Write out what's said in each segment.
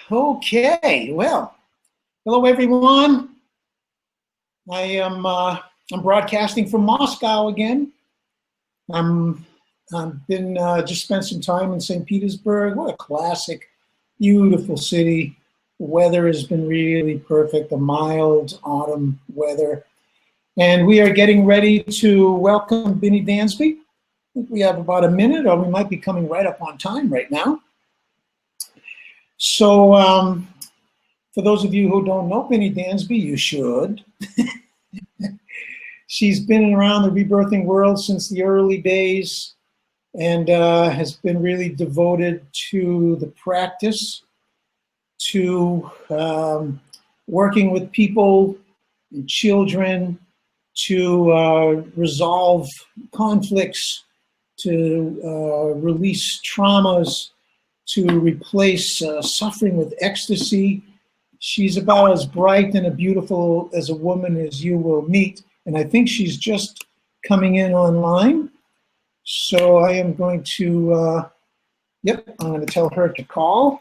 Okay, well, hello everyone. I'm broadcasting from Moscow again. I've been just spent some time in St. Petersburg. What a classic, beautiful city. The weather has been really perfect, a mild autumn weather. And we are getting ready to welcome Binnie Dansby. I think we have about a minute, or we might be coming right up on time right now. So for those of you who don't know Binnie Dansby, you should. She's been around the rebirthing world since the early days and has been really devoted to the practice, to working with people and children to resolve conflicts, to release traumas, to replace suffering with ecstasy. She's about as bright and as beautiful as a woman as you will meet. And I think she's just coming in online. So I am going to, I'm going to tell her to call.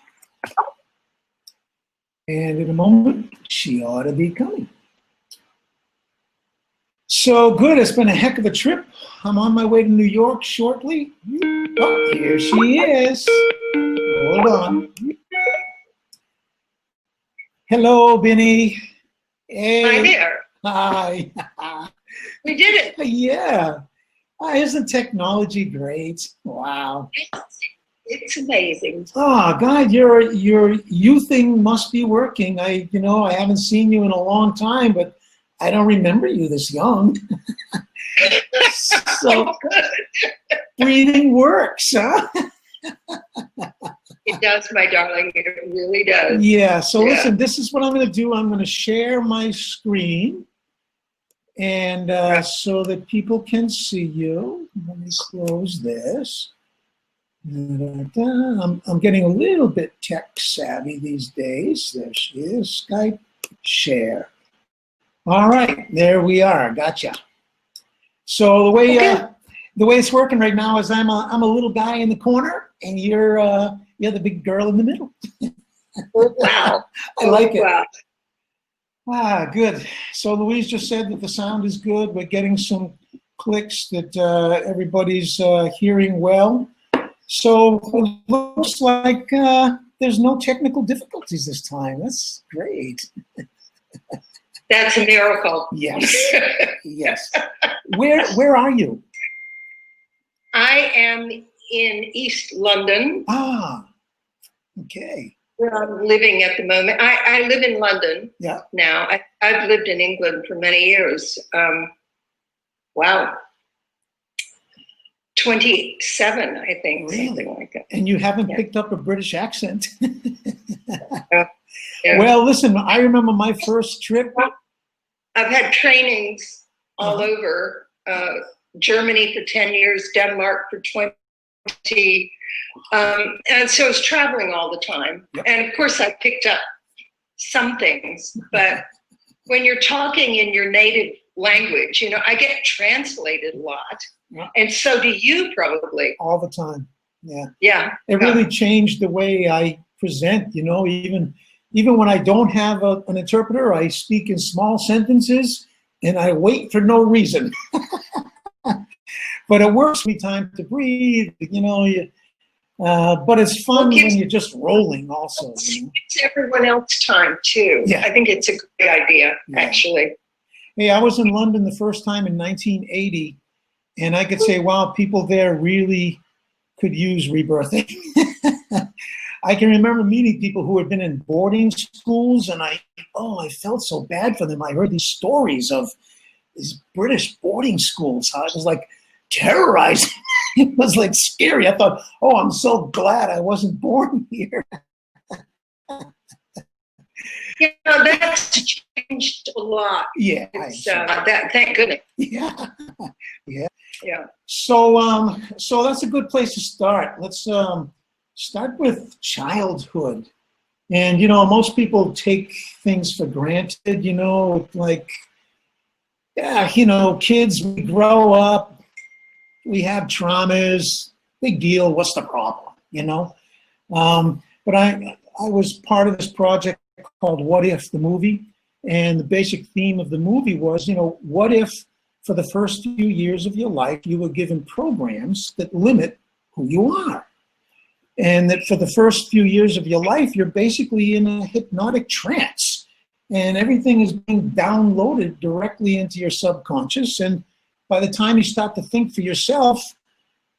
And in a moment, she ought to be coming. So good, it's been a heck of a trip. I'm on my way to New York shortly. Oh, here she is. Hold on. Hello, Binnie. Hey. Hi there. Hi. We did it. Yeah. Isn't technology great? Wow. It's amazing. Oh God, your youthing must be working. I haven't seen you in a long time, but I don't remember you this young. So breathing works, huh? It does, my darling. It really does. Yeah, so listen, this is what I'm going to do. I'm going to share my screen, and so that people can see you. Let me close this. I'm getting a little bit tech savvy these days. There she is. Skype share. All right, there we are. Gotcha. So the way it's working right now is I'm a little guy in the corner, and you're the big girl in the middle. Oh, wow. I like it. Wow. Ah, good. So Louise just said that the sound is good. We're getting some clicks that everybody's hearing well. So it looks like there's no technical difficulties this time. That's great. That's a miracle. Yes. Yes. Where are you? I am in East London. Ah, okay. Where I'm living at the moment. I live in London now. I've lived in England for many years. Wow. 27, I think, really? Something like that. And you haven't picked up a British accent. Yeah. Well, listen, I remember my first trip. I've had trainings all over, Germany for 10 years, Denmark for 20, and so I was traveling all the time. Yep. And of course I picked up some things, but when you're talking in your native language, I get translated a lot. Yep. And so do you probably. All the time, yeah. Yeah. It really changed the way I present, even when I don't have an interpreter, I speak in small sentences and I wait for no reason. But it works me time to breathe, but it's fun when you're just rolling also. It's everyone else time too. Yeah. I think it's a great idea, actually. Hey, I was in London the first time in 1980, and I could say, wow, people there really could use rebirthing. I can remember meeting people who had been in boarding schools, and I felt so bad for them. I heard these stories of these British boarding schools. How it was like terrorizing. It was like scary. I thought, I'm so glad I wasn't born here. That's changed a lot. Yeah. Thank goodness. Yeah. Yeah. Yeah. So that's a good place to start. Let's start with childhood. And, most people take things for granted, like, kids, we grow up, we have traumas, big deal, what's the problem, But I was part of this project called What If, the movie. And the basic theme of the movie was, what if for the first few years of your life, you were given programs that limit who you are? And that for the first few years of your life, you're basically in a hypnotic trance. And everything is being downloaded directly into your subconscious. And by the time you start to think for yourself,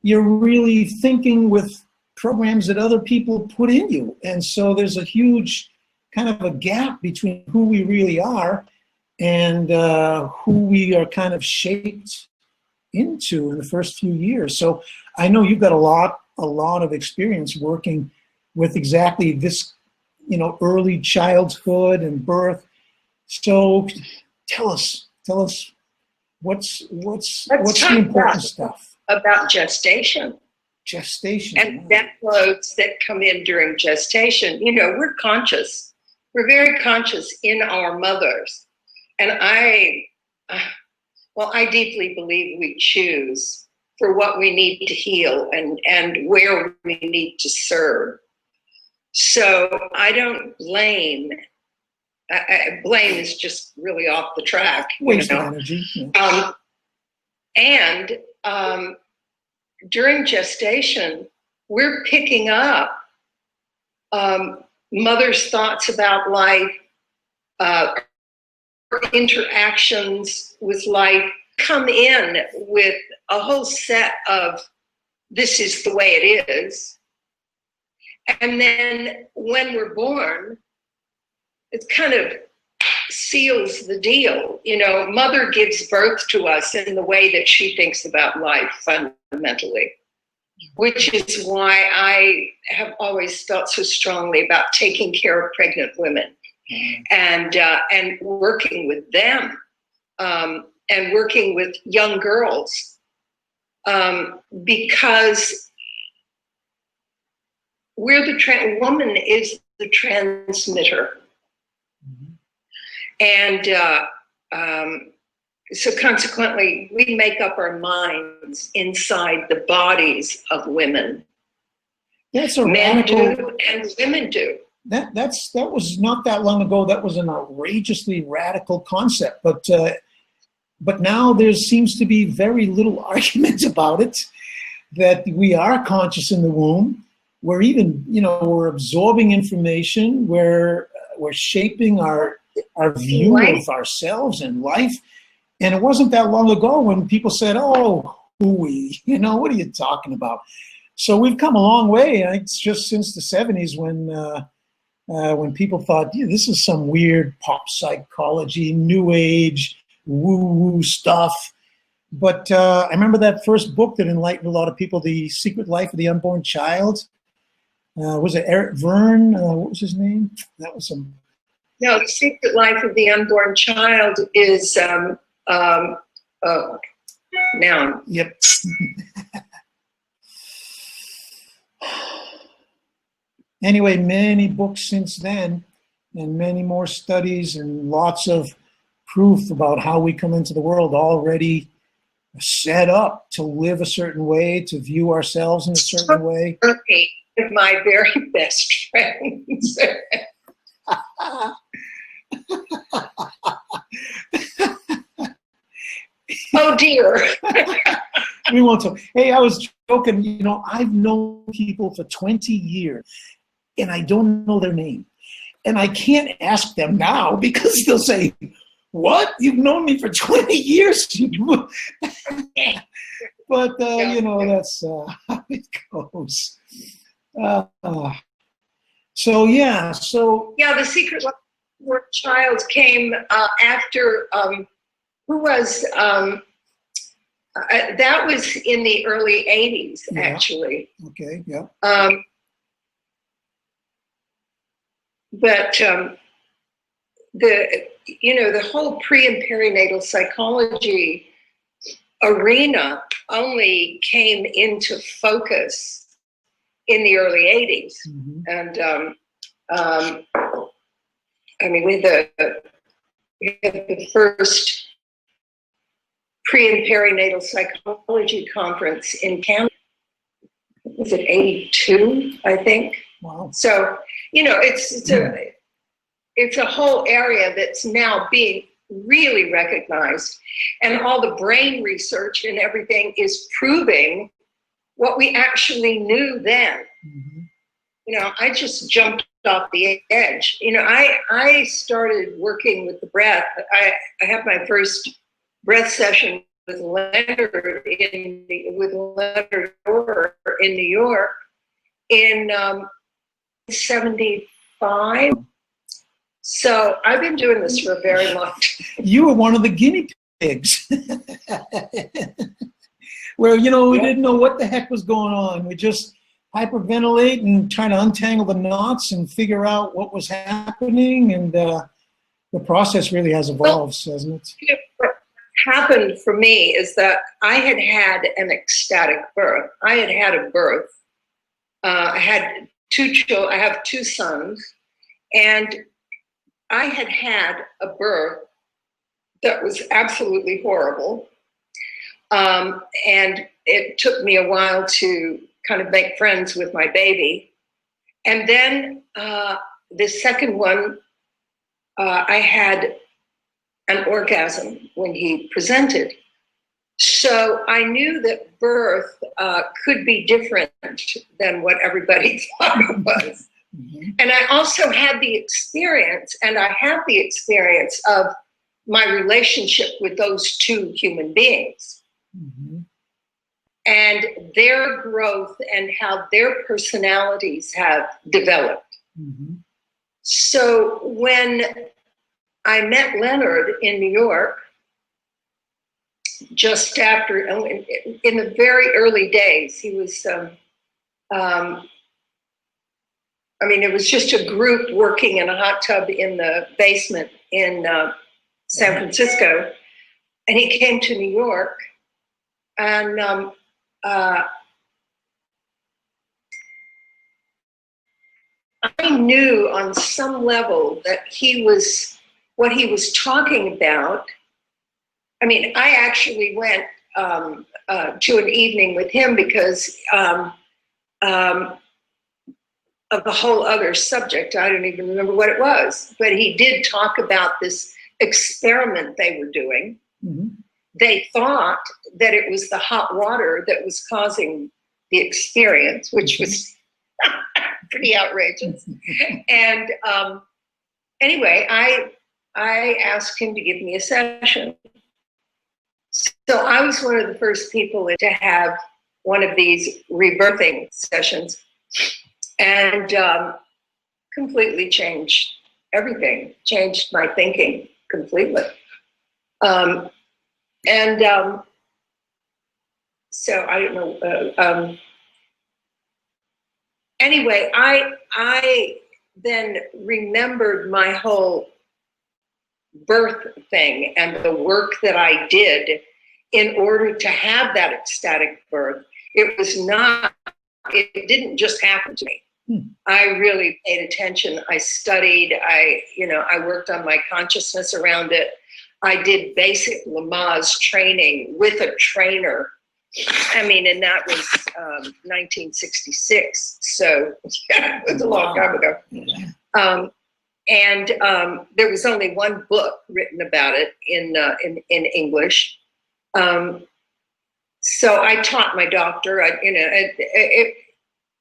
you're really thinking with programs that other people put in you. And so there's a huge kind of a gap between who we really are and who we are kind of shaped into in the first few years. So I know you've got a lot of experience working with exactly this, early childhood and birth. So tell us what's the important stuff about gestation. Gestation. And downloads that come in during gestation. We're conscious. We're very conscious in our mothers. And I deeply believe we choose for what we need to heal and where we need to serve. So I don't blame. Blame is just really off the track. Waste of energy. Yeah. During gestation, we're picking up mother's thoughts about life, interactions with life, come in with a whole set of this is the way it is. And then when we're born, it kind of seals the deal. Mother gives birth to us in the way that she thinks about life fundamentally, which is why I have always felt so strongly about taking care of pregnant women and working with them and working with young girls because woman is the transmitter. And so consequently, we make up our minds inside the bodies of women. That's a Men radical, do and women do. that was not that long ago. That was an outrageously radical concept. But now there seems to be very little argument about it, that we are conscious in the womb. We're even, we're absorbing information. We're shaping our view of ourselves and life. And it wasn't that long ago when people said, oh, hooey, what are you talking about? So we've come a long way. It's just since the 70s when people thought, this is some weird pop psychology, new age, woo-woo stuff. But I remember that first book that enlightened a lot of people, The Secret Life of the Unborn Child. Was it Eric Verne? What was his name? That was some... No, The Secret Life of the Unborn Child is noun. Yep. Anyway, many books since then, and many more studies and lots of proof about how we come into the world already set up to live a certain way, to view ourselves in a certain way. Okay, with my very best friends. Oh dear. We won't talk. Hey, I was joking. I've known people for 20 years and I don't know their name. And I can't ask them now because they'll say, what? You've known me for 20 years? But, that's how it goes. The Secret Life of the Unborn Child came after, that was in the early 80s, actually. Okay, yeah. But the whole pre and perinatal psychology arena only came into focus in the early 80s. Mm-hmm. And we had the first pre and perinatal psychology conference in Canada. Was it 82, I think? Wow. So you know, it's a whole area that's now being really recognized, and all the brain research and everything is proving what we actually knew then. Mm-hmm. You know, I just jumped off the edge. You know, I started working with the breath. I had my first breath session with Leonard in New York in 75. So I've been doing this for a very long time. You were one of the guinea pigs. Where, you know, we didn't know what the heck was going on. We just hyperventilate and trying to untangle the knots and figure out what was happening. And the process really has evolved, hasn't it? What happened for me is that I had had an ecstatic birth. I had had a birth. I had two children. I have two sons. And I had had a birth that was absolutely horrible. And it took me a while to kind of make friends with my baby. And then the second one, I had an orgasm when he presented. So I knew that birth could be different than what everybody thought it was. Mm-hmm. And I also had the experience, and I have the experience of my relationship with those two human beings. Mm-hmm. And their growth and how their personalities have developed. Mm-hmm. So when I met Leonard in New York, just after, in the very early days, he was, I mean, it was just a group working in a hot tub in the basement in San Francisco. And he came to New York, and I knew on some level that what he was talking about. I mean, I actually went to an evening with him because of a whole other subject. I don't even remember what it was, but he did talk about this experiment they were doing. Mm-hmm. They thought that it was the hot water that was causing the experience, which was pretty outrageous. And anyway, I asked him to give me a session. So I was one of the first people to have one of these rebirthing sessions, and completely changed everything, changed my thinking completely. So I don't know. Anyway, I then remembered my whole birth thing and the work that I did in order to have that ecstatic birth. It didn't just happen to me. I really paid attention. I studied. I worked on my consciousness around it. I did basic Lamaze training with a trainer. I mean, and that was 1966. So yeah, it was a long time ago. And there was only one book written about it in English. So I taught my doctor. I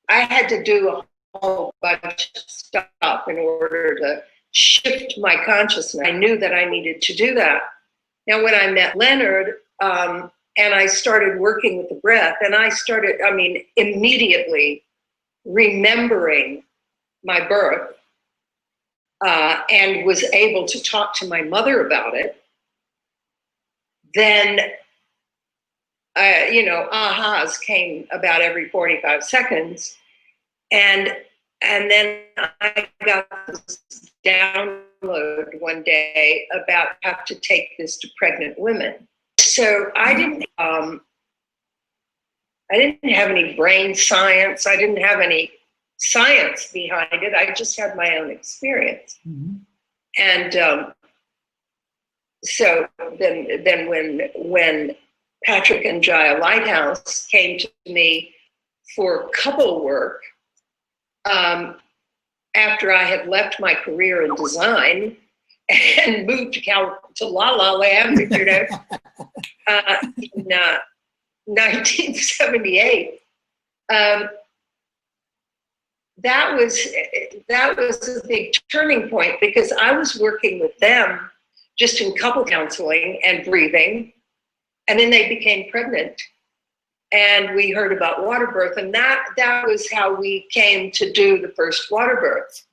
had to do a whole bunch of stuff in order to shift my consciousness. I knew that I needed to do that. Now, when I met Leonard, and I started working with the breath, and I started, immediately remembering my birth, and was able to talk to my mother about it, then, ahas came about every 45 seconds. And then I got this download one day about how to take this to pregnant women. So I didn't have any brain science. I didn't have any science behind it. I just had my own experience. Mm-hmm. And so then when Patrick and Jaya Lighthouse came to me for couple work, after I had left my career in design and moved to La La Land, you know, in 1978. That was a big turning point, because I was working with them just in couple counseling and breathing, and then they became pregnant, and we heard about water birth, and that was how we came to do the first water birth,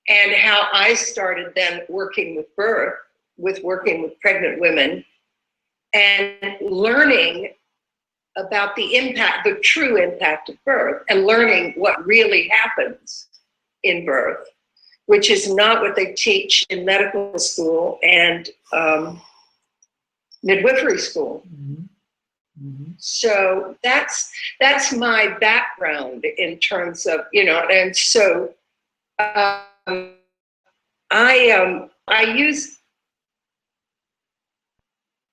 and how I started then working with working with pregnant women, and learning about the impact, the true impact of birth, and learning what really happens in birth, which is not what they teach in medical school and midwifery school. So that's my background in terms of, you know, and so I use,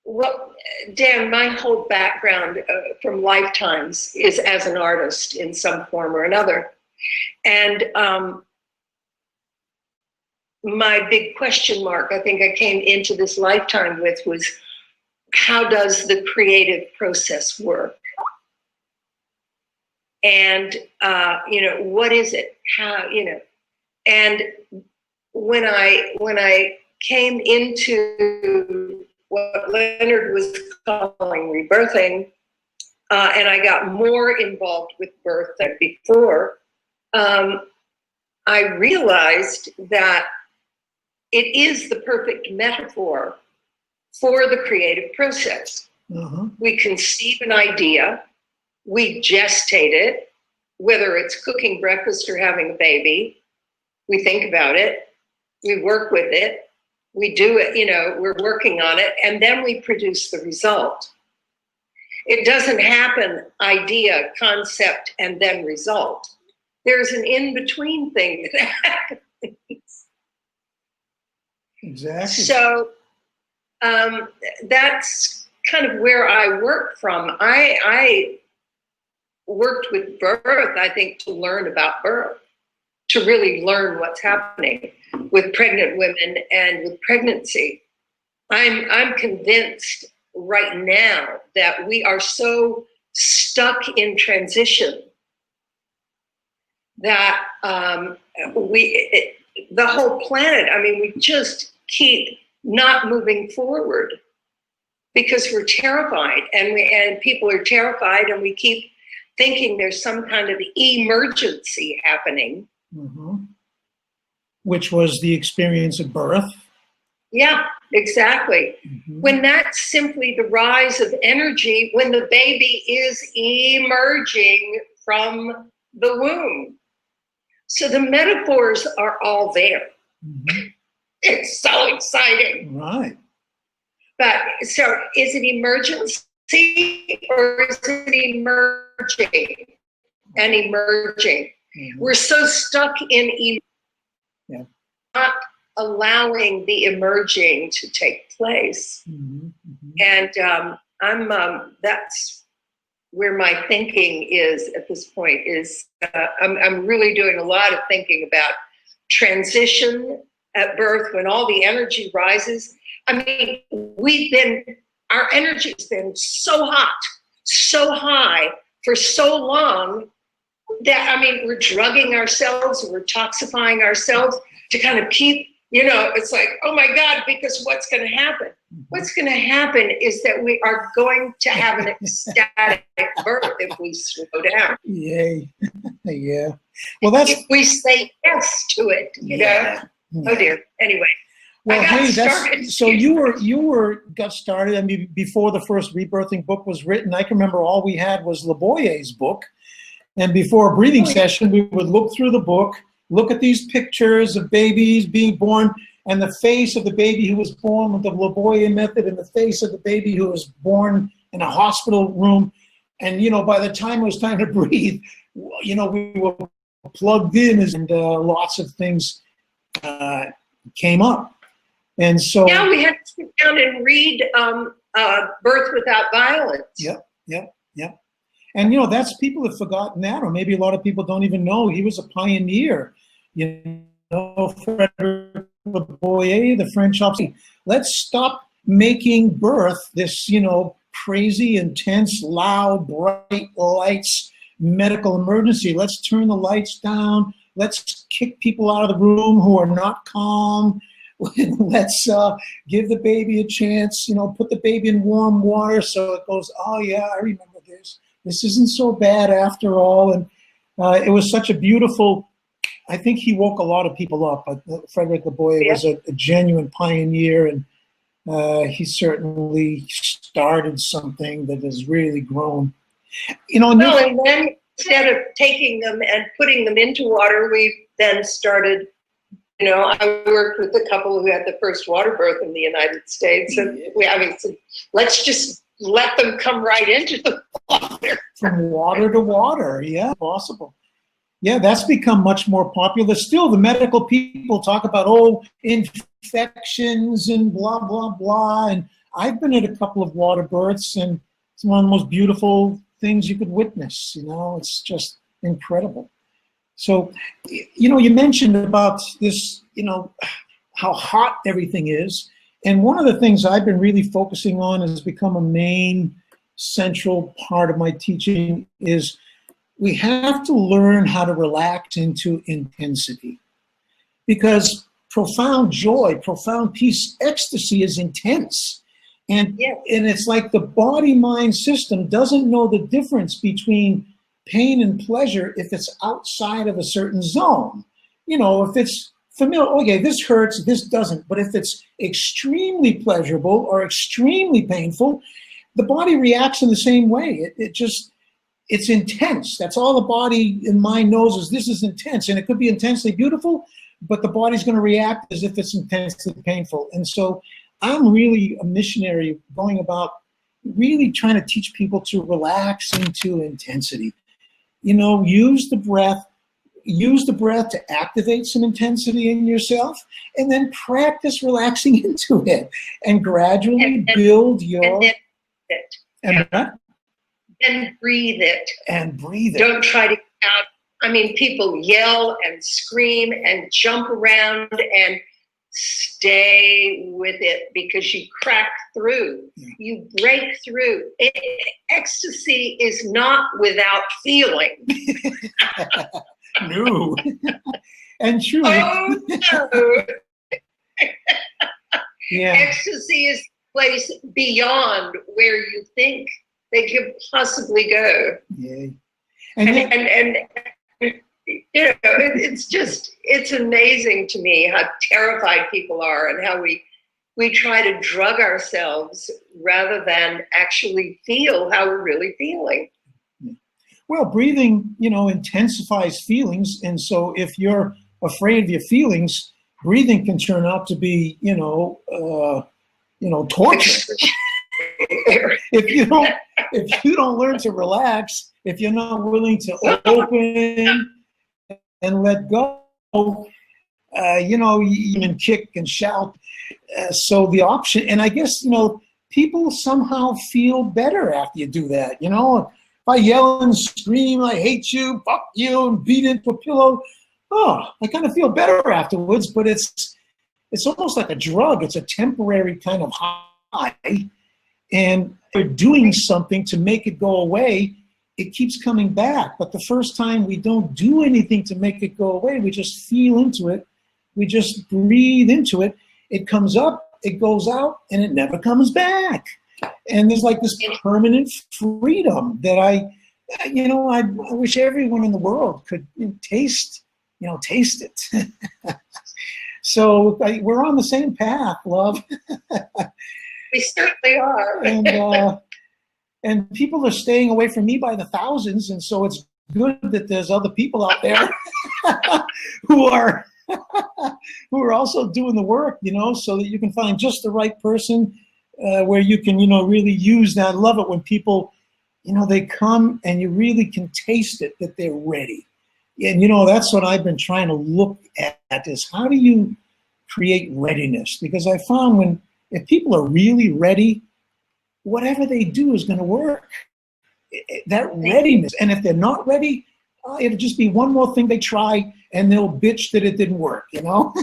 well, Dan, my whole background from lifetimes is as an artist in some form or another. And my big question mark, I think I came into this lifetime with, was how does the creative process work? And, you know, what is it? How, you know, and when I came into what Leonard was calling rebirthing, and I got more involved with birth than before, I realized that it is the perfect metaphor for the creative process. We conceive an idea, we gestate it, whether it's cooking breakfast or having a baby, we think about it, we work with it, we do it, you know, we're working on it, and then we produce the result. It doesn't happen idea, concept, and then result. There's an in-between thing that happens. Exactly. So that's kind of where I work from. I worked with birth, I think, to learn about birth, to really learn what's happening with pregnant women and with pregnancy. I'm convinced right now that we are so stuck in transition that the whole planet, I mean, we just keep not moving forward because we're terrified, and people are terrified, and we keep thinking there's some kind of emergency happening. Which was the experience of birth. Yeah, exactly. When that's simply the rise of energy when the baby is emerging from the womb. So the metaphors are all there. It's so exciting. Right. But so is it emergency or is it emerging and emerging? We're so stuck in not allowing the emerging to take place. And that's where my thinking is at this point, is I'm really doing a lot of thinking about transition at birth when all the energy rises. I mean, our energy has been so hot, so high for so long that, I mean, we're drugging ourselves, we're toxifying ourselves to kind of keep, you know, it's like, oh my God, because what's going to happen? What's going to happen is that we are going to have an ecstatic birth if we slow down. Yay. Yeah. Well, that's... If we say yes to it, you know? Oh dear. Anyway. Well, hey, so you got started. I mean, before the first rebirthing book was written, I can remember all we had was Le Boyer's book. And before a breathing session, we would look through the book, look at these pictures of babies being born, and the face of the baby who was born with the Le Boyer method, and the face of the baby who was born in a hospital room. And, you know, by the time it was time to breathe, you know, we were plugged in, and lots of things came up. And so... Yeah, we had to sit down and read Birth Without Violence. Yep. And, you know, people have forgotten that, or maybe a lot of people don't even know he was a pioneer You know, Frederick Boyer, the French obstetrician. Let's stop making birth this, you know, crazy, intense, loud, bright lights, medical emergency. Let's turn the lights down. Let's kick people out of the room who are not calm. Let's give the baby a chance, you know, put the baby in warm water so it goes, oh yeah, I remember this. This isn't so bad after all. And it was such a beautiful, I think he woke a lot of people up. Frederick Boyer was a genuine pioneer, and he certainly started something that has really grown. You know, and then instead of taking them and putting them into water, we then started, you know, I worked with a couple who had the first water birth in the United States, and said, let's just let them come right into the water. From water to water, yeah, possible. Yeah, that's become much more popular. Still, the medical people talk about, oh, infections and blah, blah, blah. And I've been at a couple of water births, and it's one of the most beautiful things you could witness. You know, it's just incredible. So, you know, you mentioned about this, you know, how hot everything is. And one of the things I've been really focusing on has become a main central part of my teaching is we have to learn how to relax into intensity, because profound joy, profound peace, ecstasy is intense. And it's like the body-mind system doesn't know the difference between pain and pleasure if it's outside of a certain zone. You know, if it's familiar, okay, this hurts, this doesn't. But if it's extremely pleasurable or extremely painful, the body reacts in the same way. It's intense. That's all the body and mind knows is this is intense. And it could be intensely beautiful, but the body's going to react as if it's intensely painful. And so I'm really a missionary going about really trying to teach people to relax into intensity. You know, use the breath to activate some intensity in yourself, and then practice relaxing into it and gradually build your... And breathe it. And breathe it. Don't try to get out. I mean, people yell and scream and jump around, and stay with it, because you crack through. You break through. Ecstasy is not without feeling. No. And true. Oh, no. Yeah. Ecstasy is a place beyond where you think they could possibly go. Yeah. And you know, it's amazing to me how terrified people are, and how we try to drug ourselves rather than actually feel how we're really feeling. Well, breathing, you know, intensifies feelings. And so if you're afraid of your feelings, breathing can turn out to be, torture. If you don't learn to relax, if you're not willing to open and let go, you can kick and shout. So the option, and I guess, you know, people somehow feel better after you do that. You know, if I yell and scream, I hate you, fuck you, and beat into a pillow, I kind of feel better afterwards. But it's almost like a drug. It's a temporary kind of high, and we're doing something to make it go away. It keeps coming back. But the first time we don't do anything to make it go away, we just feel into it. We just breathe into it. It comes up, it goes out, and it never comes back. And there's like this permanent freedom that I wish everyone in the world could taste it. So we're on the same path, love. We certainly are. And people are staying away from me by the thousands, and so it's good that there's other people out there who are also doing the work, so that you can find just the right person where you can, really use that. I love it when people, they come and you really can taste it, that they're ready. And, that's what I've been trying to look at is how do you create readiness? Because I found if people are really ready, whatever they do is going to work. That readiness. And if they're not ready, it'll just be one more thing they try, and they'll bitch that it didn't work, you know?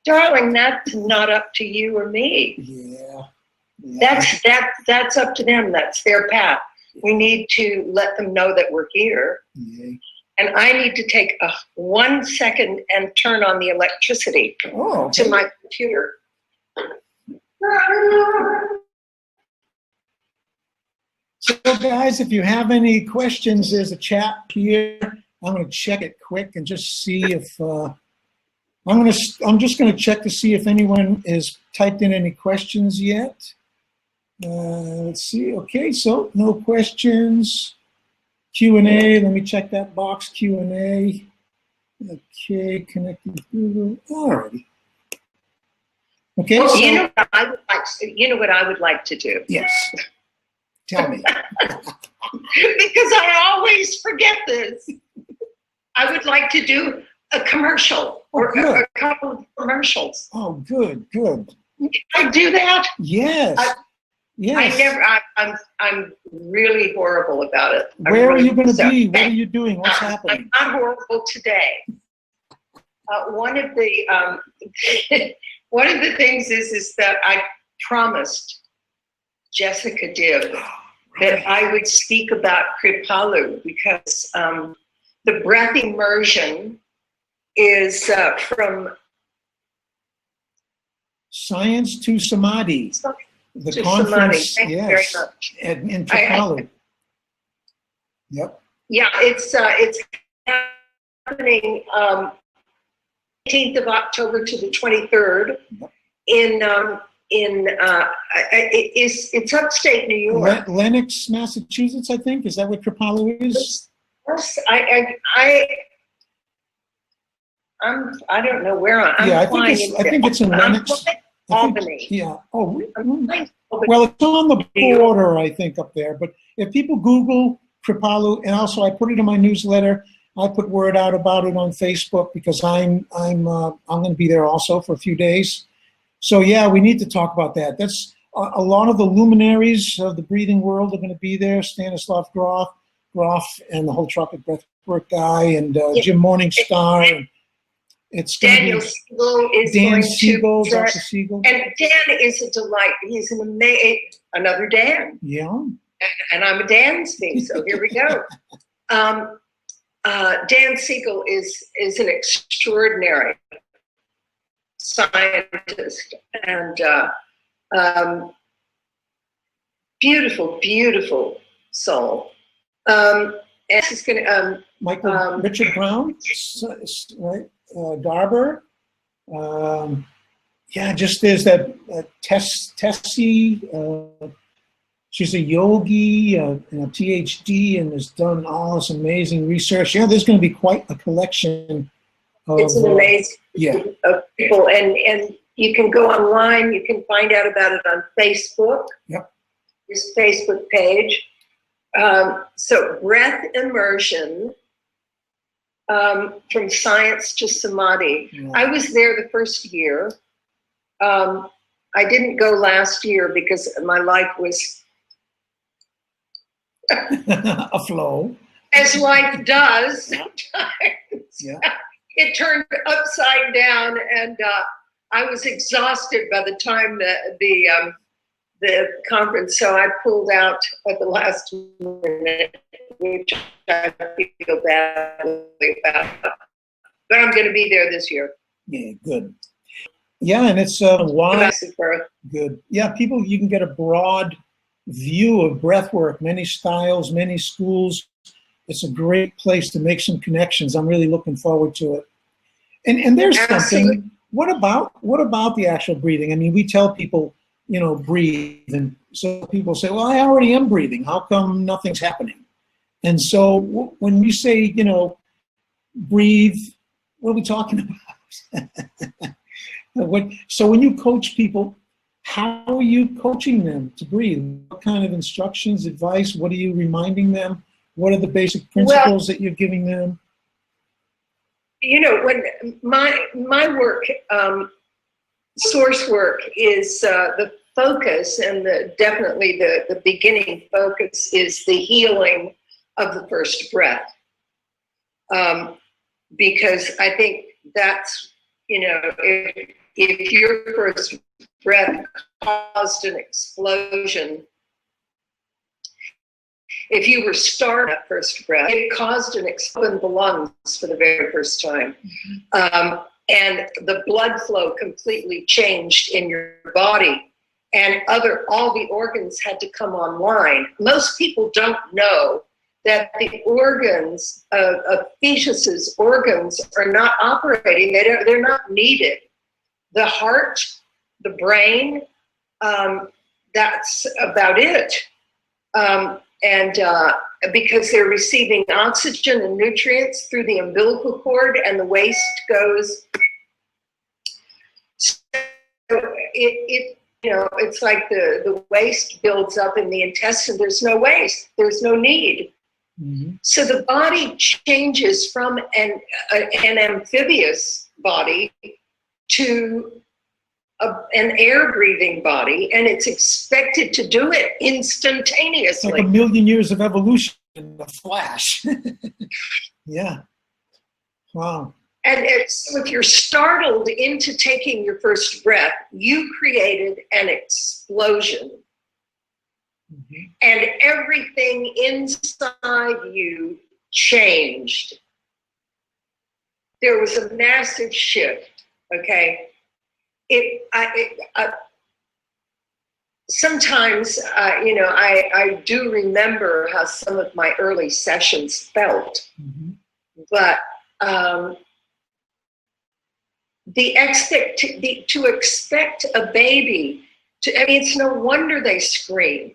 Darling, that's not up to you or me. Yeah. That's up to them. That's their path. We need to let them know that we're here. Yeah. And I need to take 1 second and turn on the electricity Okay. to my computer. So guys, if you have any questions, there's a chat here. I'm going to check it quick and just see if I'm just going to check to see if anyone has typed in any questions yet. Let's see. Okay, so no questions. Q&A. Let me check that box. Q&A. Okay, connecting to Google. Alrighty. Okay. Well, so, you know what I would like to do? Yes. Tell me. Because I always forget this. I would like to do a commercial or a couple of commercials. Oh, good. Can I do that? Yes. Yes. I'm really horrible about it. Where are you going to be? What are you doing? What's happening? I'm not horrible today. One of the things is that I promised Jessica Dibb that I would speak about Kripalu because the breath immersion is from Science to Samadhi. The to conference, Samadhi. Thank you very much. in Kripalu. Yep. Yeah, it's happening 18th of October to the 23rd it's upstate New York. Lenox, Massachusetts, I think. Is that what Kripalu is? Yes, I don't know where I'm yeah, flying. I think it's in Lenox. Albany. Yeah. Oh, well, it's on the border, I think, up there. But if people Google Kripalu, and also I put it in my newsletter. I put word out about it on Facebook because I'm going to be there also for a few days. So yeah, we need to talk about that. That's a lot of the luminaries of the breathing world are going to be there. Stanislav Grof, and the whole Tropic Breathwork guy, and Jim Morningstar. And it's Daniel Siegel is Dan going Siegel, to Dr. Siegel. And Dan is a delight. He's an amazing, another Dan. Yeah. And I'm a Dansby, so here we go. Dan Siegel is an extraordinary scientist and beautiful soul. And he's going to Michael Richard Brown, right? Garber. Yeah, just there's that Tessie. She's a yogi and a PhD and has done all this amazing research. Yeah, there's going to be quite a collection of, it's an amazing of people. And you can go online. You can find out about it on Facebook. Yep. His Facebook page. So breath immersion from science to samadhi. Yeah. I was there the first year. I didn't go last year because my life was a flow, as life does sometimes. Yeah. It turned upside down, and I was exhausted by the time the conference. So I pulled out at the last minute, which I feel badly about. But I'm going to be there this year. Yeah, good. Yeah, and it's wide. Good. Yeah, people, you can get a broad view of breathwork, many styles, many schools. It's a great place to make some connections. I'm really looking forward to it. And there's something. What about the actual breathing? I mean, we tell people, breathe, and so people say, well, I already am breathing. How come nothing's happening? And so when we say, breathe, what are we talking about? So when you coach people, how are you coaching them to breathe? What kind of instructions, advice? What are you reminding them? What are the basic principles that you're giving them? When my work, source work, is the focus, and definitely the beginning focus is the healing of the first breath. because I think that's, if your first breath caused an explosion, if you were starting that first breath, it caused an explosion in the lungs for the very first time. And the blood flow completely changed in your body, and all the organs had to come online. Most people don't know that the organs of fetus's organs are not operating. They're not needed. The heart, the brain, that's about it. And because they're receiving oxygen and nutrients through the umbilical cord, and the waste goes. So it's like the waste builds up in the intestine. There's no waste. There's no need. Mm-hmm. So the body changes from an amphibious body to an air-breathing body, and it's expected to do it instantaneously. Like a million years of evolution in a flash. Yeah. Wow. And so if you're startled into taking your first breath, you created an explosion. Mm-hmm. And everything inside you changed. There was a massive shift, okay? Sometimes, I do remember how some of my early sessions felt, mm-hmm. but to expect a baby it's no wonder they scream.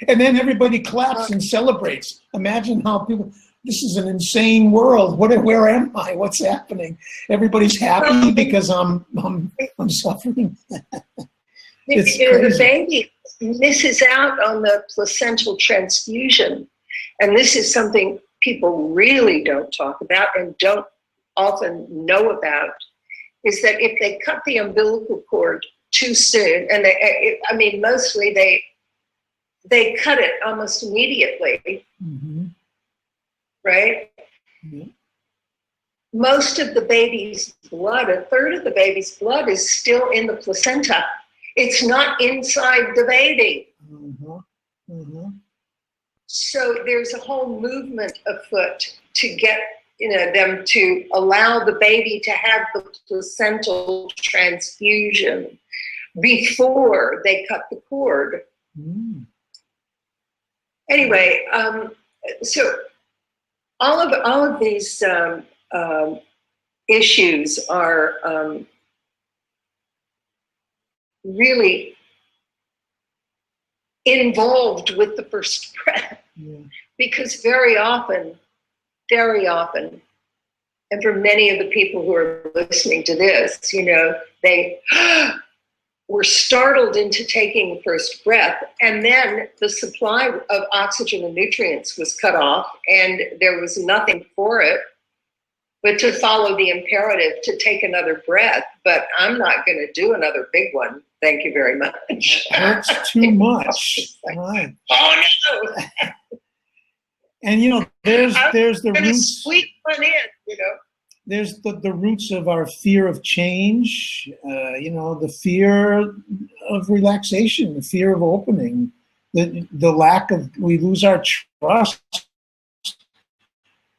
And then everybody claps and celebrates. Imagine how people, this is an insane world. Where am I? What's happening? Everybody's happy because I'm suffering. It's crazy. The baby misses out on the placental transfusion. And this is something people really don't talk about and don't often know about, is that if they cut the umbilical cord too soon, and mostly they cut it almost immediately, mm-hmm. right? Mm-hmm. Most of the baby's blood, a third of the baby's blood, is still in the placenta. It's not inside the baby. Mm-hmm. Mm-hmm. So there's a whole movement afoot to get them to allow the baby to have the placental transfusion before they cut the cord. Mm. Anyway, so all of these issues are really involved with the first breath, because very often, and for many of the people who are listening to this, they were startled into taking the first breath, and then the supply of oxygen and nutrients was cut off, and there was nothing for it but to follow the imperative to take another breath. But I'm not going to do another big one. Thank you very much. It hurts too much. Right. Oh no! And there's the roots. Sweep one in, There's the roots of our fear of change. The fear of relaxation, the fear of opening, the lack of, we lose our trust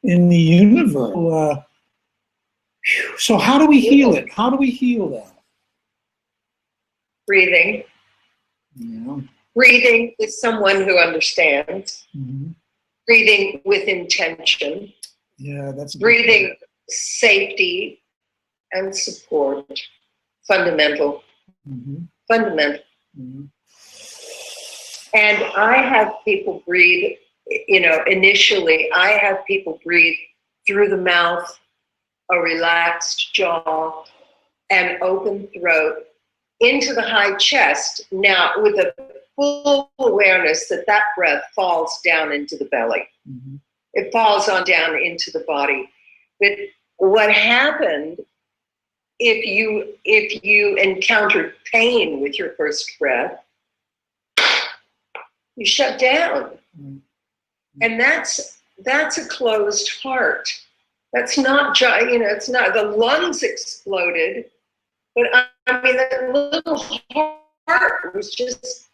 in the universe. So how do we heal it? How do we heal that? Breathing. Yeah. Breathing with someone who understands. Mm-hmm. Breathing with intention. Yeah, that's breathing, safety and support. Fundamental. Mm-hmm. Fundamental. Mm-hmm. And I have people breathe, initially I have people breathe through the mouth, a relaxed jaw, and open throat into the high chest. Now, with a full awareness that breath falls down into the belly. Mm-hmm. It falls on down into the body. But what happened if you encountered pain with your first breath, you shut down. Mm-hmm. And that's a closed heart. That's not, it's not, the lungs exploded, but I mean, that little heart was just,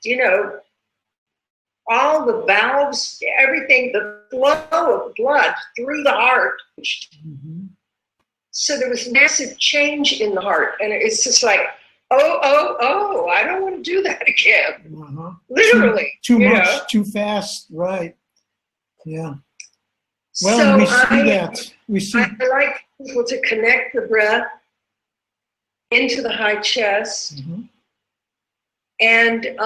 all the valves, everything, the flow of blood through the heart. Mm-hmm. So there was massive change in the heart. And it's just like, oh, I don't want to do that again. Uh-huh. Literally. Too much, too fast, right. Yeah. Well, so we see that. I like people to connect the breath into the high chest. Mm-hmm. And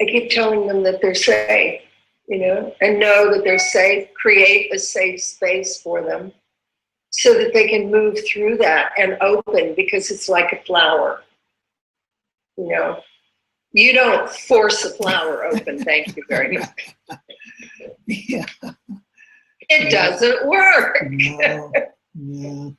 I keep telling them that they're safe, and know that they're safe, create a safe space for them so that they can move through that and open, because it's like a flower. You don't force a flower open, thank you very much. Yeah. It doesn't work. No. Yeah.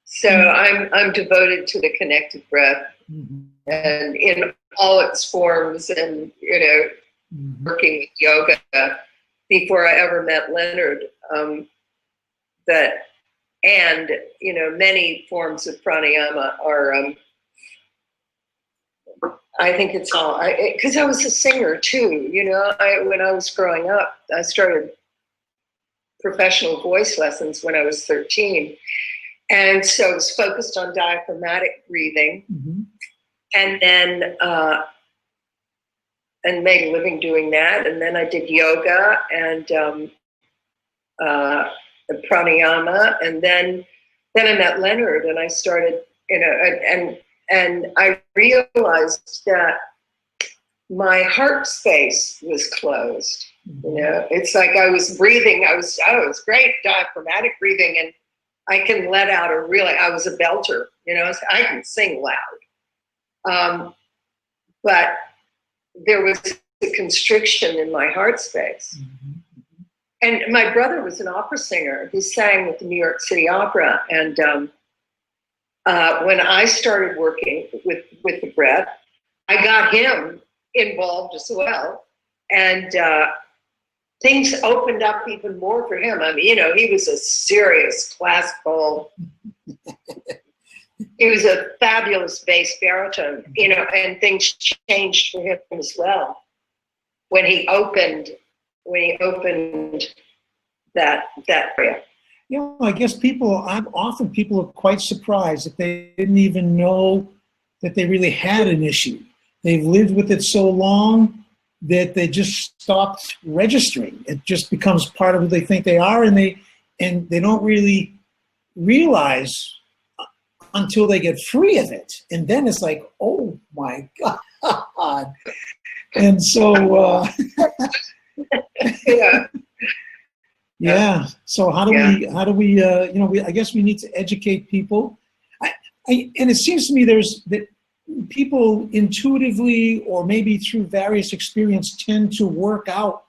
So I'm devoted to the connected breath, mm-hmm. and in all its forms, and mm-hmm. working with yoga before I ever met Leonard. Many forms of pranayama are. I think it's all because I was a singer too. When I was growing up, I started professional voice lessons when I was 13. And so I was focused on diaphragmatic breathing, mm-hmm. and then and made a living doing that. And then I did yoga and pranayama, and then I met Leonard, and I started, and I realized that my heart space was closed. Mm-hmm. It's like I was breathing. I was great diaphragmatic breathing, and I can let out I was a belter, I can sing loud. But there was a constriction in my heart space. Mm-hmm. And my brother was an opera singer. He sang with the New York City Opera. And when I started working with the breath, I got him involved as well. And things opened up even more for him. I mean, he was a serious classical, he was a fabulous bass baritone, and things changed for him as well when he opened that area. I guess people are quite surprised that they didn't even know that they really had an issue. They've lived with it so long that they just stopped registering. It just becomes part of who they think they are, and they don't really realize until they get free of it. And then it's like, oh my God. And so yeah. So how do we I guess we need to educate people. And it seems to me that people intuitively, or maybe through various experience, tend to work out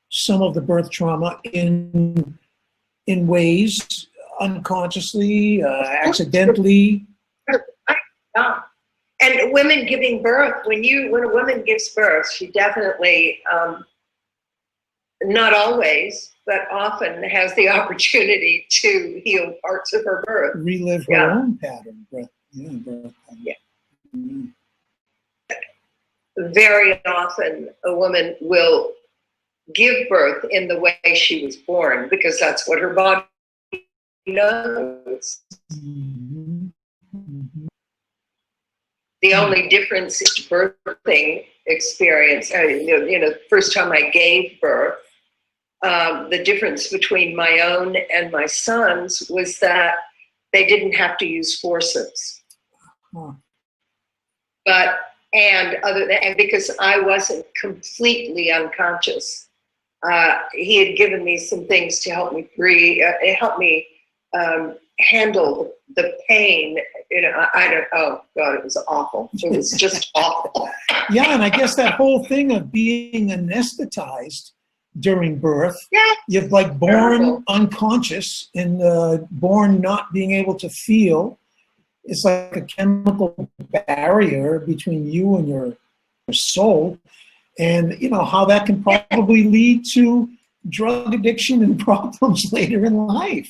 some of the birth trauma in ways, unconsciously, accidentally. And women giving birth, when a woman gives birth, she definitely, not always, but often has the opportunity to heal parts of her birth. Relive her own pattern, birth pattern. Yeah. Mm-hmm. Very often a woman will give birth in the way she was born, because that's what her body knows. Mm-hmm. Mm-hmm. The only difference is birthing experience. First time I gave birth, the difference between my own and my son's was that they didn't have to use forceps. Huh. And because I wasn't completely unconscious, he had given me some things to help me breathe, help me handle the pain. Oh God, it was awful. It was just awful. Yeah, and I guess that whole thing of being anesthetized during birth, you're like born unconscious and born not being able to feel. It's like a chemical barrier between you and your soul. and you know how that can probably lead to drug addiction and problems later in life.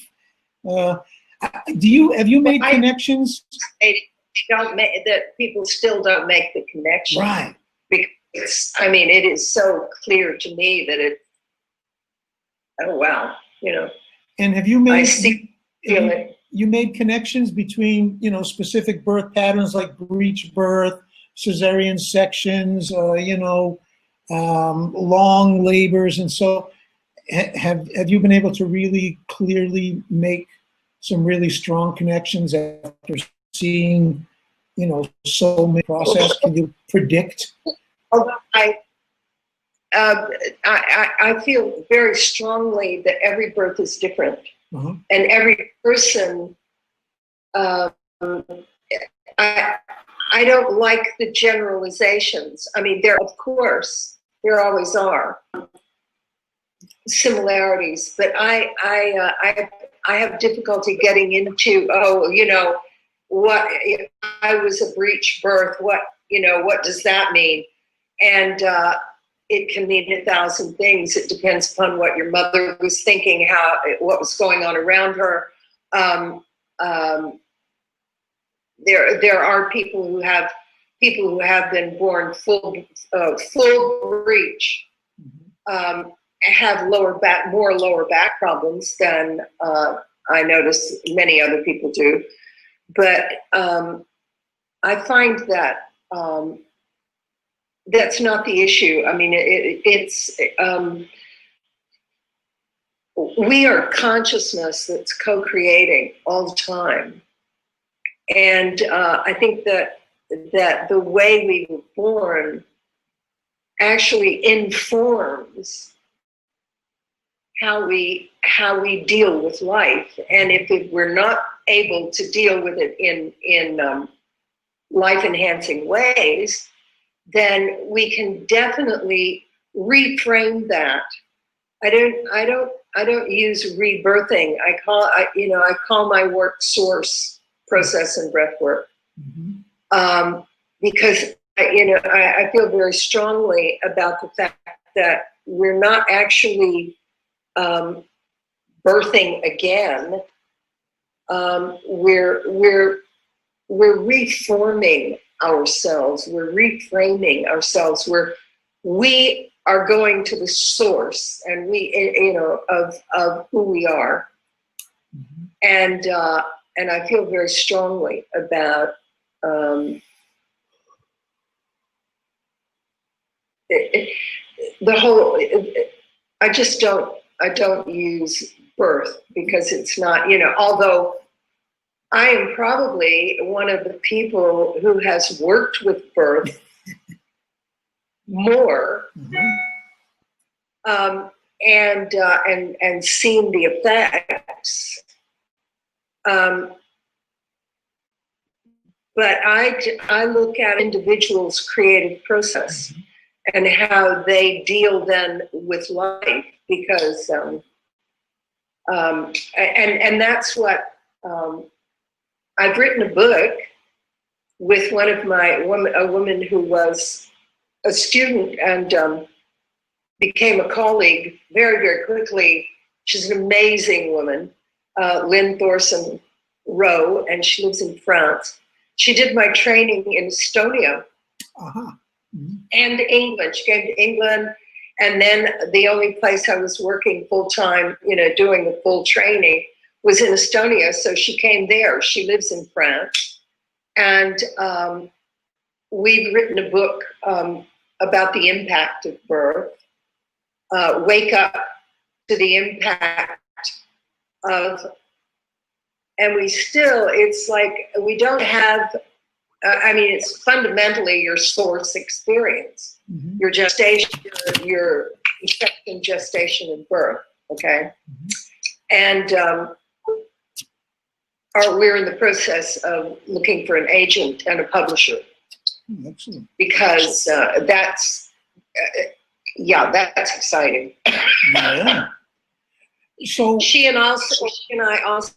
Have you made connections? That people still don't make the connection, Right? Because I mean, it is so clear to me that it. Oh wow, you know. And have you made? Feel it. You made connections between, you know, specific birth patterns like breech birth, cesarean sections, you know, long labors, and so have you been able to really clearly make some really strong connections after seeing, you know, so many process? Can you predict? I feel very strongly that every birth is different. Uh-huh. And every person, I don't like the generalizations. I mean, there always are similarities, but I have difficulty getting into, you know, what if I was a breech birth, what does that mean? And it can mean 1,000 things. It depends upon what your mother was thinking, what was going on around her. There are people who have been born full breech, have more lower back problems than I notice many other people do. But I find that that's not the issue. I mean, we are consciousness that's co-creating all the time. And I think that the way we were born actually informs how we deal with life. And if we're not able to deal with it in life-enhancing ways, then we can definitely reframe that. I don't use rebirthing. I call my work source, process, and breathwork, because I feel very strongly about the fact that we're not actually birthing again. We're reforming ourselves. We're reframing ourselves. We are going to the source, and of who we are. And I feel very strongly about the whole. I don't use birth because it's not, although I am probably one of the people who has worked with birth more, and seen the effects. But I look at individuals' creative process and how they deal then with life, because and that's what I've written a book with a woman who was a student and became a colleague very, very quickly. She's an amazing woman, Lynn Thorson Rowe, and she lives in France. She did my training in Estonia and England. She came to England, and then the only place I was working full-time, doing the full training, was in Estonia, so she came there. She lives in France. And we've written a book about the impact of birth, Wake Up to the Impact of, and it's like we don't have, it's fundamentally your source experience, your gestation, your conception, gestation, and birth, okay? And we're in the process of looking for an agent and a publisher. Excellent. Because that's exciting. Yeah. So she and I also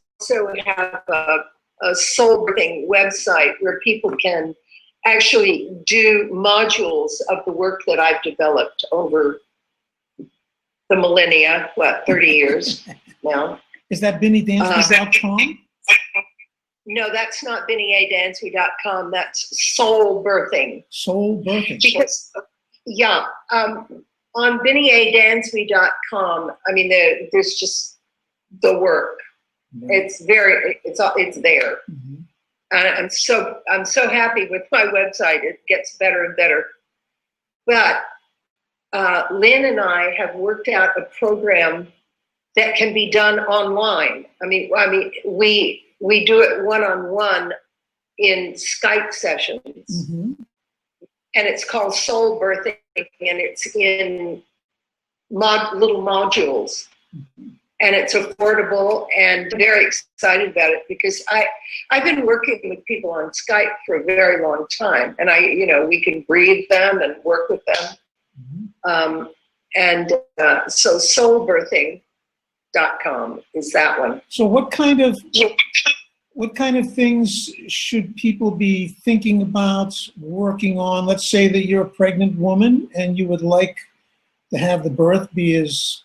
have a soul birthing website where people can actually do modules of the work that I've developed over the millennia, 30 years now. Is that BinnieDansby.com? No, that's not BinnieDansby.com. That's Soul Birthing. Soul Birthing. Because, yeah, on BinnieDansby.com, I mean, there's just the work. Right. It's there. Mm-hmm. And I'm so happy with my website. It gets better and better. But Lynn and I have worked out a program that can be done online. I mean, we do it one-on-one in Skype sessions. Mm-hmm. And it's called Soul Birthing, and it's in little modules. Mm-hmm. And it's affordable, and very excited about it because I've been working with people on Skype for a very long time, and we can breathe them and work with them. Mm-hmm. So soulbirthing.com is that one. So what kind of things should people be thinking about working on? Let's say that you're a pregnant woman and you would like to have the birth be as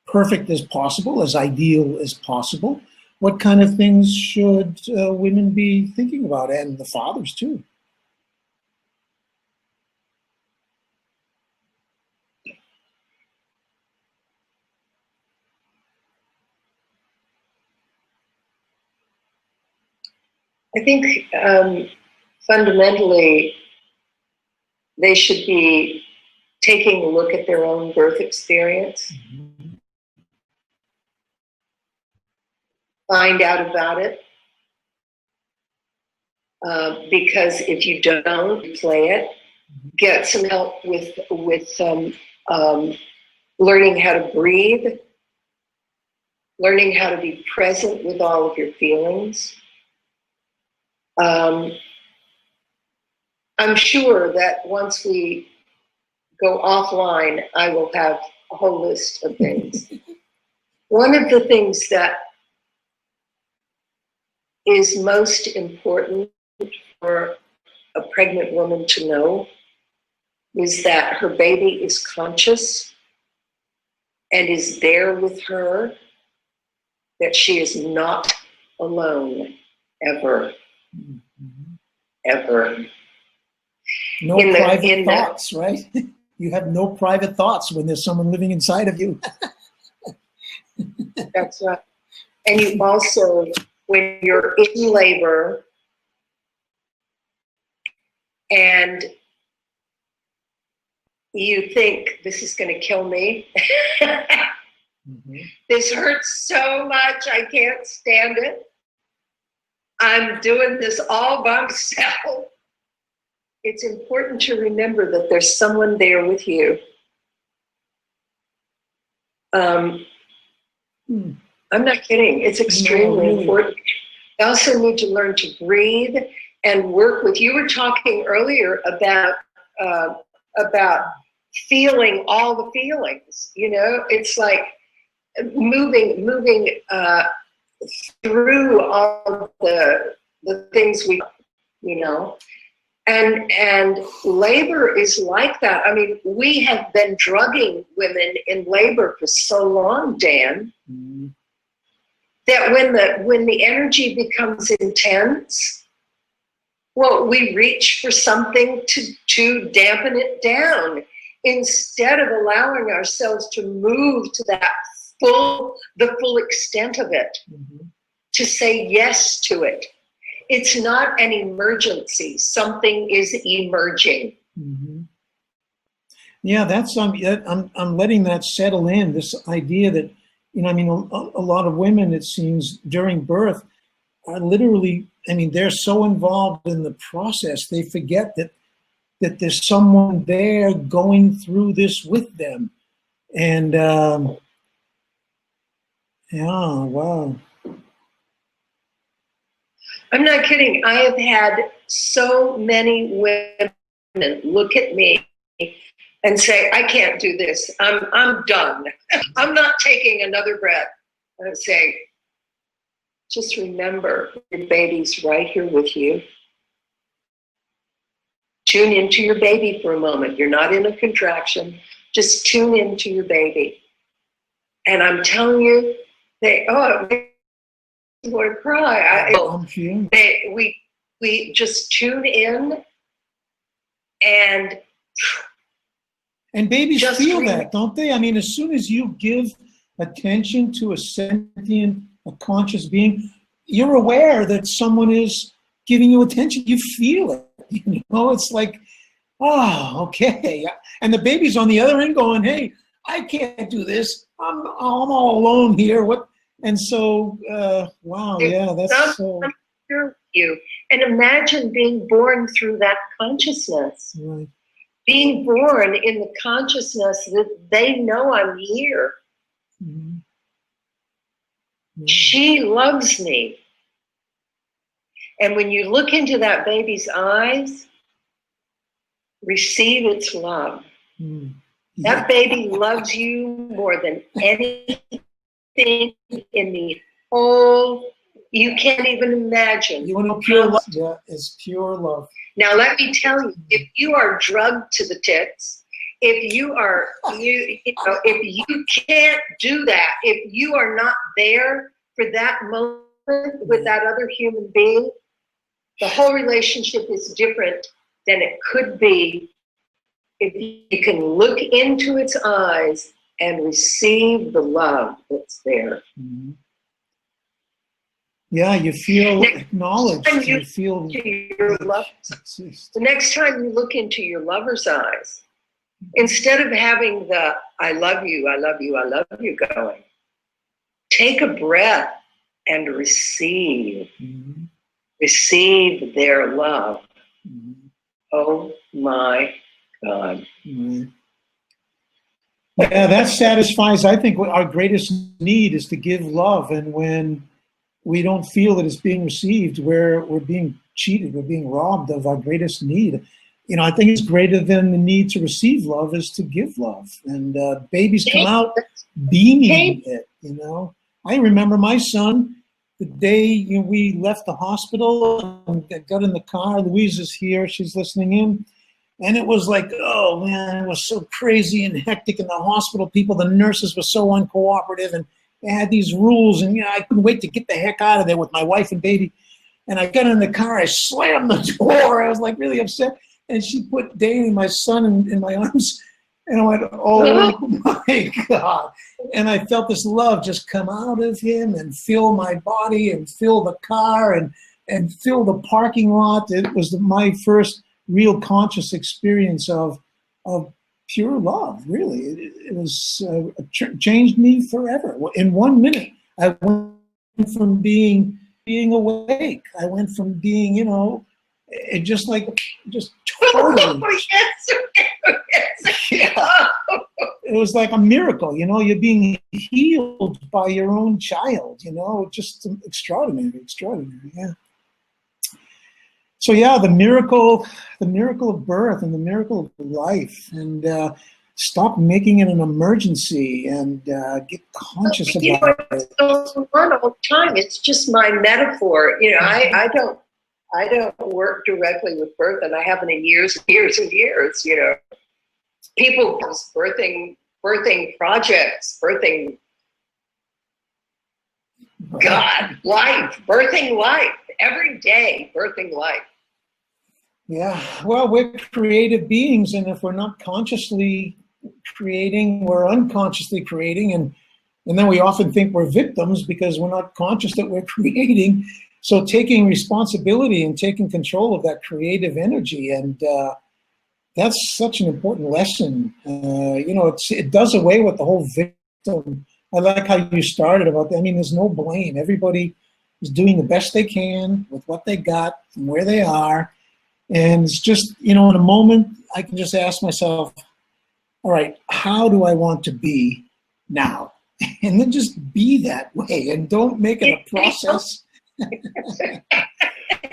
perfect as possible, as ideal as possible. What kind of things should women be thinking about, and the fathers too? I think fundamentally they should be taking a look at their own birth experience, mm-hmm. Find out about it, because if you don't play it, get some help with learning how to breathe, learning how to be present with all of your feelings. I'm sure that once we go offline, I will have a whole list of things. One of the things that is most important for a pregnant woman to know is that her baby is conscious and is there with her, that she is not alone, ever. Mm-hmm. Ever. No private thoughts, right? You have no private thoughts when there's someone living inside of you. That's right. And you also, when you're in labor and you think, this is going to kill me. Mm-hmm. This hurts so much, I can't stand it. I'm doing this all by myself. It's important to remember that there's someone there with you. I'm not kidding. It's extremely important. You also need to learn to breathe and work with. You were talking earlier about feeling all the feelings. It's like moving through all the things and labor is like that. I mean, we have been drugging women in labor for so long, Dan, mm-hmm. that when the energy becomes intense, well, we reach for something to dampen it down instead of allowing ourselves to move to the full extent of it, mm-hmm. to say yes to it. It's not an emergency. Something is emerging. Mm-hmm. Yeah, that's I'm letting that settle in. This idea that a lot of women, it seems, during birth are literally. They're so involved in the process they forget that there's someone there going through this with them, and yeah, wow. I'm not kidding. I have had so many women look at me and say, I can't do this. I'm done. I'm not taking another breath. And I say, just remember your baby's right here with you. Tune into your baby for a moment. You're not in a contraction. Just tune into your baby. And I'm telling you, they, oh, it makes me want to cry. We just tune in and babies feel that, don't they? I mean, as soon as you give attention to a sentient, a conscious being, you're aware that someone is giving you attention. You feel it. You know, it's like, oh, okay. And the baby's on the other end going, hey, I can't do this. I'm all alone here. What? And so, wow, yeah, that's so. You and imagine being born through that consciousness. Right. Being born in the consciousness that they know I'm here. Mm-hmm. Yeah. She loves me. And when you look into that baby's eyes, receive its love. Mm. Yeah. That baby loves you more than anything in the whole, you can't even imagine. You want to know pure love? Yeah, it's pure love. Now, let me tell you, if you are drugged to the tits, if you are, if you can't do that, if you are not there for that moment with that other human being, the whole relationship is different than it could be if you can look into its eyes and receive the love that's there. Mm-hmm. Yeah, you feel acknowledged. You feel your love. The next time you look into your lover's eyes, instead of having the I love you, I love you, I love you going, take a breath and receive. Mm-hmm. Receive their love. Mm-hmm. Oh my God. Mm-hmm. Yeah, that satisfies, I think, what our greatest need is to give love. And when we don't feel that it's being received, we're being cheated, we're being robbed of our greatest need. You know, I think it's greater than the need to receive love is to give love. And babies come out beaming it, you know. I remember my son, the day we left the hospital and got in the car, Louise is here, she's listening in. And it was like, oh man, it was so crazy and hectic in the hospital. People, the nurses were so uncooperative and they had these rules, and I couldn't wait to get the heck out of there with my wife and baby. And I got in the car, I slammed the door. I was like really upset. And she put Danny, my son, in my arms. And I went, oh my God. And I felt this love just come out of him and fill my body and fill the car and fill the parking lot. It was my first real conscious experience of pure love, really. It was changed me forever. In 1 minute, I went from being awake. I went from being, it just totally. Yeah. It was like a miracle, you're being healed by your own child, just extraordinary, yeah. So yeah, the miracle of birth and the miracle of life, and stop making it an emergency and get conscious about it. It's going on all the time. It's just my metaphor. I don't work directly with birth, and I haven't in years and years and years. People birthing projects, birthing God, life, birthing life every day, birthing life. Yeah, well, we're creative beings, and if we're not consciously creating, we're unconsciously creating, and then we often think we're victims because we're not conscious that we're creating. So taking responsibility and taking control of that creative energy, and that's such an important lesson. It does away with the whole victim. I like how you started about that. I mean, there's no blame. Everybody is doing the best they can with what they got from where they are. And it's just, in a moment, I can just ask myself, all right, how do I want to be now? And then just be that way and don't make it a process.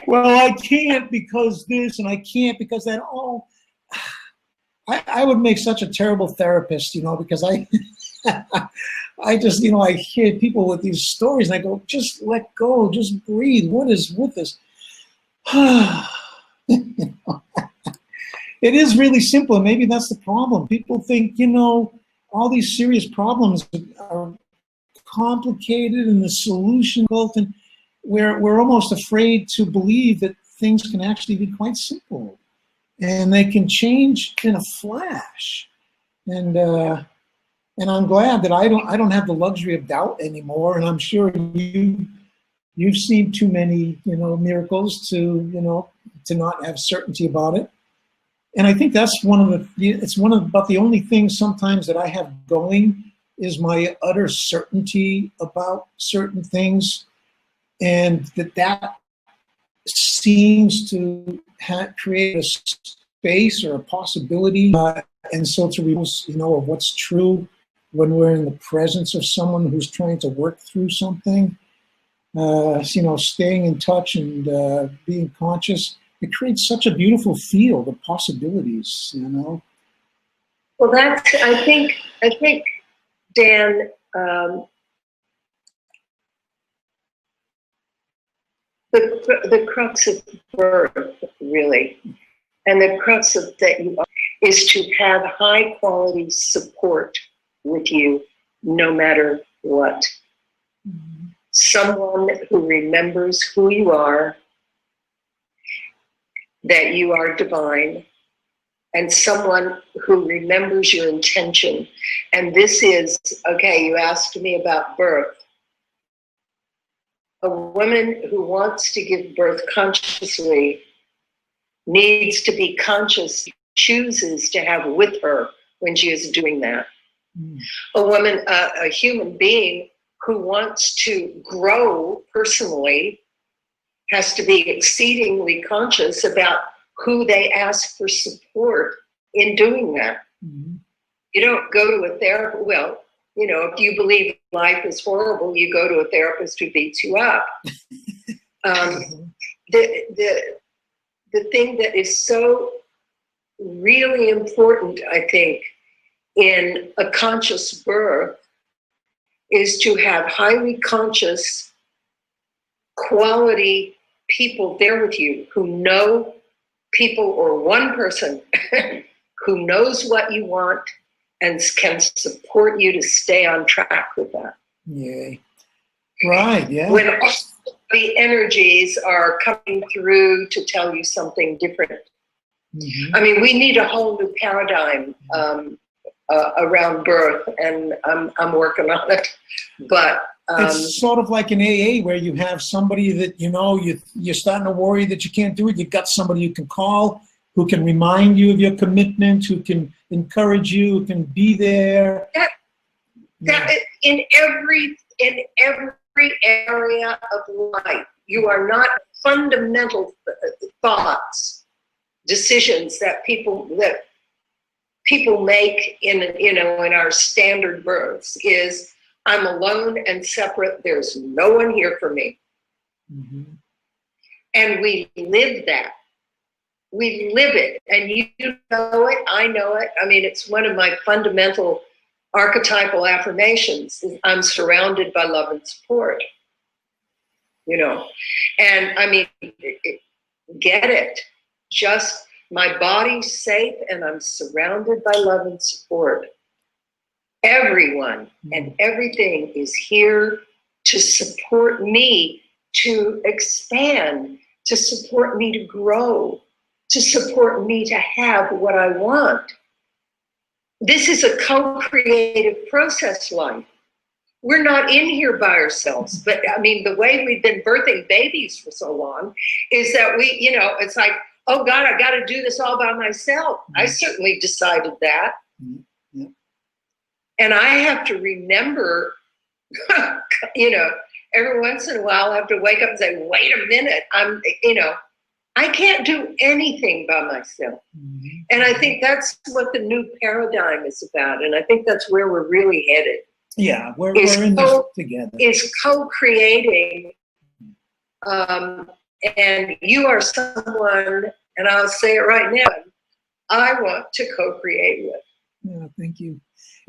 Well, I can't because this and I can't because that. Oh, I would make such a terrible therapist, because I just, you know, I hear people with these stories and I go, just let go, just breathe. What is with this? You know, it is really simple. And maybe that's the problem. People think, you know, all these serious problems are complicated and the solution, and we're almost afraid to believe that things can actually be quite simple and they can change in a flash. And I'm glad that I don't have the luxury of doubt anymore. And I'm sure you've seen too many, you know, miracles to not have certainty about it. And I think that's about the only things sometimes that I have going is my utter certainty about certain things, and that seems to create a space or a possibility, and so to remove, you know, of what's true when we're in the presence of someone who's trying to work through something. You know, staying in touch and being conscious, it creates such a beautiful field of possibilities, you know. Well, I think, Dan, the crux of birth, really, and the crux of that you are, is to have high quality support with you, no matter what. Mm-hmm. Someone who remembers who you are, that you are divine, and someone who remembers your intention. And this is, okay, you asked me about birth. A woman who wants to give birth consciously needs to be conscious, chooses to have with her when she is doing that. Mm. A woman, a human being who wants to grow personally has to be exceedingly conscious about who they ask for support in doing that. Mm-hmm. You don't go to a therapist, well, you know, if you believe life is horrible, you go to a therapist who beats you up. The thing that is so really important, I think, in a conscious birth is to have highly conscious, quality people there with you who know people, or one person who knows what you want and can support you to stay on track with that. Yay. Right, yeah. When all the energies are coming through to tell you something different. Mm-hmm. I mean, we need a whole new paradigm around birth, and I'm working on it. But it's sort of like an AA where you have somebody that, you know, you're starting to worry that you can't do it. You've got somebody you can call, who can remind you of your commitment, who can encourage you, who can be there. That in every area of life, you are not fundamental thoughts, decisions that people make in our standard births is, I'm alone and separate. There's no one here for me. Mm-hmm. And we live that. We live it. And you know it. I know it. I mean, it's one of my fundamental archetypal affirmations. I'm surrounded by love and support. You know, and I mean, get it. Just my body's safe and I'm surrounded by love and support. Everyone and everything is here to support me to expand, to support me to grow, to support me to have what I want. This is a co-creative process, life. We're not in here by ourselves, but I mean, the way we've been birthing babies for so long is that we, you know, it's like, oh God, I got to do this all by myself. I certainly decided that. Mm-hmm. And I have to remember, you know, every once in a while I have to wake up and say, wait a minute, I can't do anything by myself. Mm-hmm. And I think that's what the new paradigm is about. And I think that's where we're really headed. Yeah, we're in this together. Is co-creating. And you are someone, and I'll say it right now, I want to co-create with. Yeah, thank you.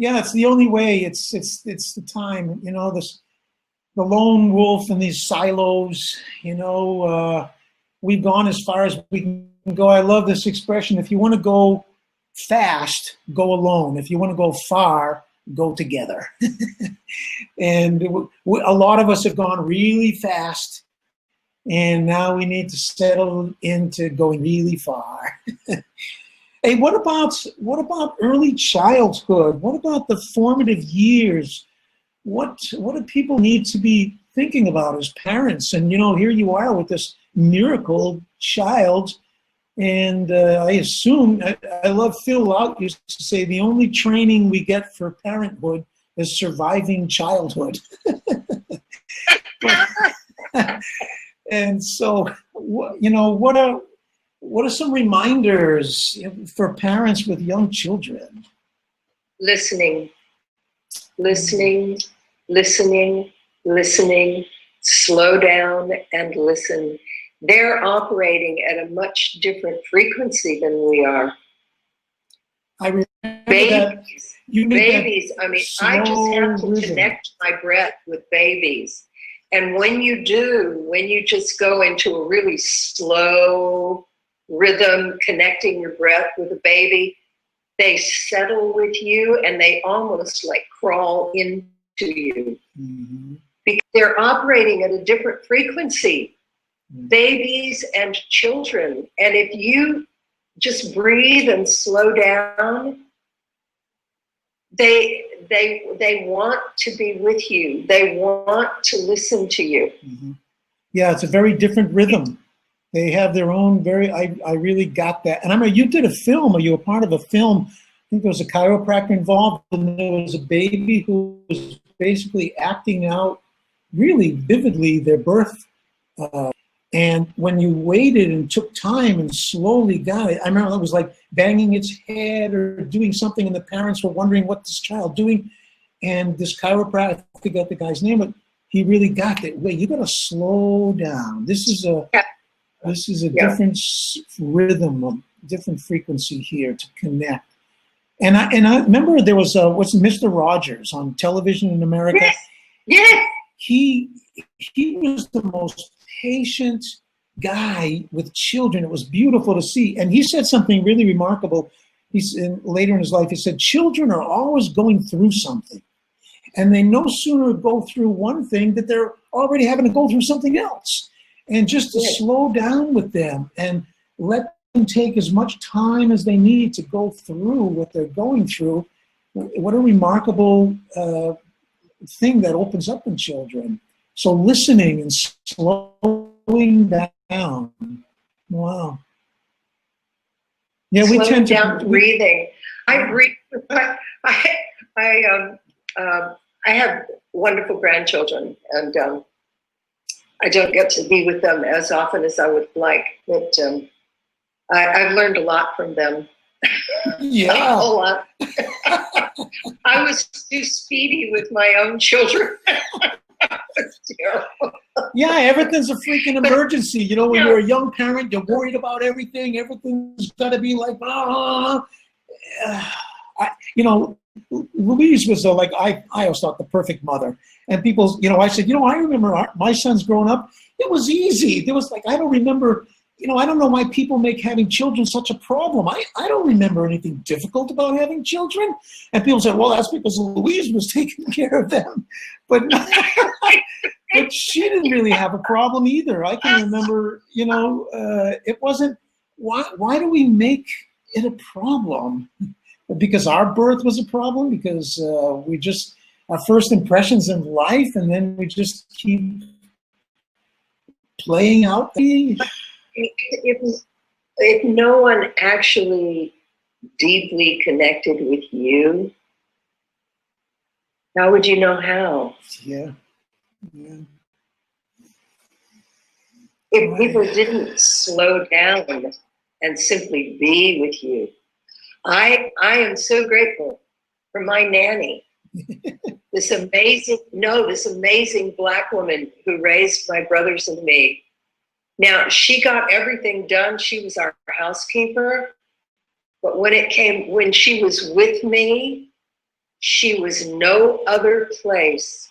Yeah, it's the only way. It's the time. You know, the lone wolf in these silos. You know, we've gone as far as we can go. I love this expression. If you want to go fast, go alone. If you want to go far, go together. And a lot of us have gone really fast, and now we need to settle into going really far. Hey, what about early childhood? What about the formative years? What do people need to be thinking about as parents? And you know, here you are with this miracle child, and I assume I love Phil Laut used to say the only training we get for parenthood is surviving childhood. And so, you know, what are some reminders for parents with young children? Listening, listening, listening, listening. Slow down and listen. They're operating at a much different frequency than we are. I remember babies. Babies. I mean, I just have to connect my breath with babies. And when you do, when you just go into a really slow rhythm, connecting your breath with a baby, they settle with you and they almost like crawl into you. Mm-hmm. Because they're operating at a different frequency, babies and children. And if you just breathe and slow down, they want to be with you. They want to listen to you. Mm-hmm. Yeah, it's a very different rhythm. They have their own I really got that. And I mean, you did a film, or you were part of a film. I think there was a chiropractor involved, and there was a baby who was basically acting out really vividly their birth. And when you waited and took time and slowly got it, I remember it was like banging its head or doing something, and the parents were wondering what this child doing. And this chiropractor, I forget the guy's name, but he really got that. Wait, you got to slow down. This is a different rhythm, a different frequency here to connect. And I remember there was what's Mr. Rogers on television in America. Yes. Yes. He was the most patient guy with children. It was beautiful to see. And he said something really remarkable. Later in his life, he said, children are always going through something. And they no sooner go through one thing that they're already having to go through something else. And just to slow down with them and let them take as much time as they need to go through what they're going through. What a remarkable thing that opens up in children. So listening and slowing down. Wow. Yeah, we tend to down breathing. I breathe. I have wonderful grandchildren, and I don't get to be with them as often as I would like. But I've learned a lot from them. Yeah, a whole lot. I was too speedy with my own children. It's terrible. Yeah, everything's a freaking emergency. You know, when you're a young parent, you're worried about everything. Everything's got to be like, you know, Louise was like, I always thought the perfect mother. And people, you know, I said, you know, I remember my sons growing up, it was easy. There was like, I don't remember, you know, I don't know why people make having children such a problem. I don't remember anything difficult about having children. And people say, well, that's because Louise was taking care of them. But, but she didn't really have a problem either. I can remember, you know, it wasn't, why do we make it a problem? Because our birth was a problem, because we just, our first impressions in life, and then we just keep playing out. If no one actually deeply connected with you, how would you know how? Yeah. If people didn't slow down and simply be with you. I am so grateful for my nanny, this amazing Black woman who raised my brothers and me. Now, she got everything done. She was our housekeeper. But when she was with me, she was no other place.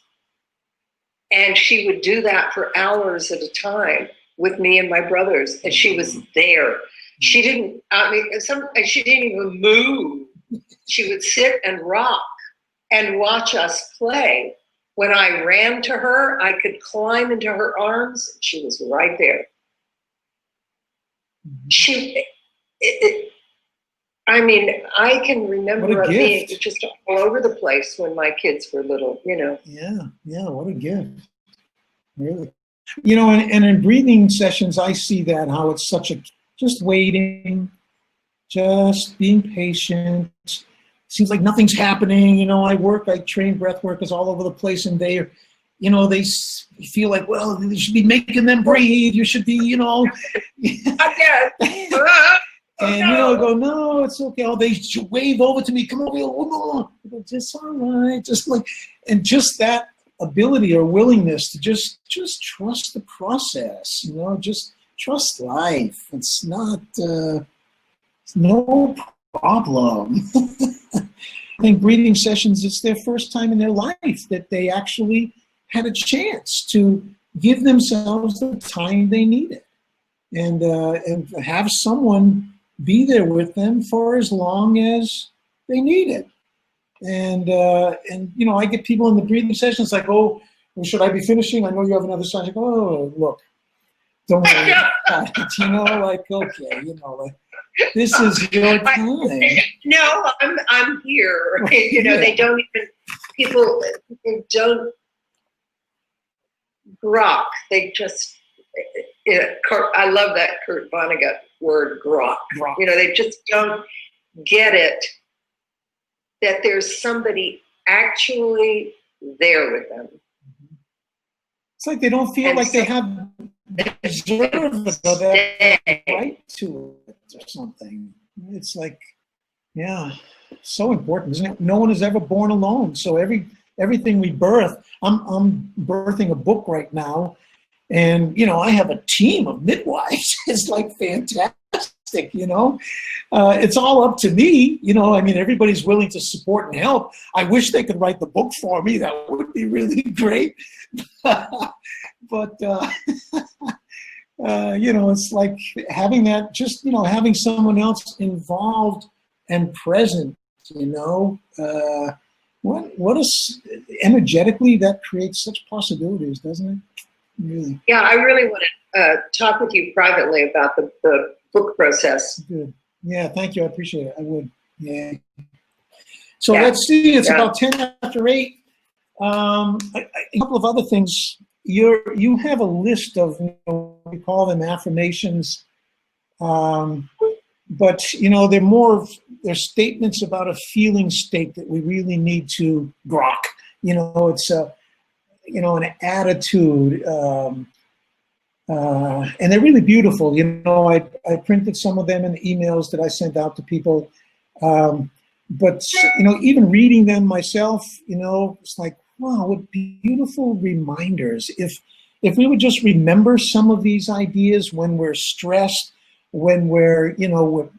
And she would do that for hours at a time with me and my brothers. And she was there. She didn't, she didn't even move. She would sit and rock and watch us play. When I ran to her, I could climb into her arms. She was right there. I can remember being just all over the place when my kids were little, you know. Yeah, what a gift. Really. You know, and in breathing sessions, I see that, how it's such a, just waiting, just being patient. Seems like nothing's happening. You know, I train breath workers all over the place, and they are, you know, they feel like, well, you should be making them breathe. You should be, you know. And, you know, I go, no, it's okay. Oh, they wave over to me. Come over here. Oh, no. I go, just all right. Just like, and just that ability or willingness to just trust the process, you know, just trust life. It's not, it's no problem. I think breathing sessions, it's their first time in their life that they actually had a chance to give themselves the time they needed, and have someone be there with them for as long as they need it. And you know, I get people in the breathing sessions like, oh, well, should I be finishing? I know you have another session. I go, oh, look, don't worry about it. You know, like, okay, you know, like, this is your time. No, I'm here. You know, they don't even, people don't grok. They just, I love that Kurt Vonnegut word, grok. You know, they just don't get it, that there's somebody actually there with them. It's like they don't feel like they have deserve that right to it or something. It's like, yeah, so important, isn't it? No one is ever born alone. So everything we birth, I'm birthing a book right now, and you know, I have a team of midwives. It's like fantastic, you know. It's all up to me, you know. I mean, everybody's willing to support and help. I wish they could write the book for me. That would be really great. But you know, it's like having that, just, you know, having someone else involved and present, you know. What is, energetically, that creates such possibilities, doesn't it? Really. Yeah, I really want to talk with you privately about the book process. Good. Yeah, thank you. I appreciate it. I would. Yeah. So let's see. It's about 10 after 8. A couple of other things. You have a list of, you know, we call them affirmations, but you know, they're statements about a feeling state that we really need to grok. You know, it's a, you know, an attitude, and they're really beautiful. You know, I printed some of them in the emails that I sent out to people, but you know, even reading them myself, you know, it's like, wow, what beautiful reminders. If we would just remember some of these ideas when we're stressed, when we're, you know,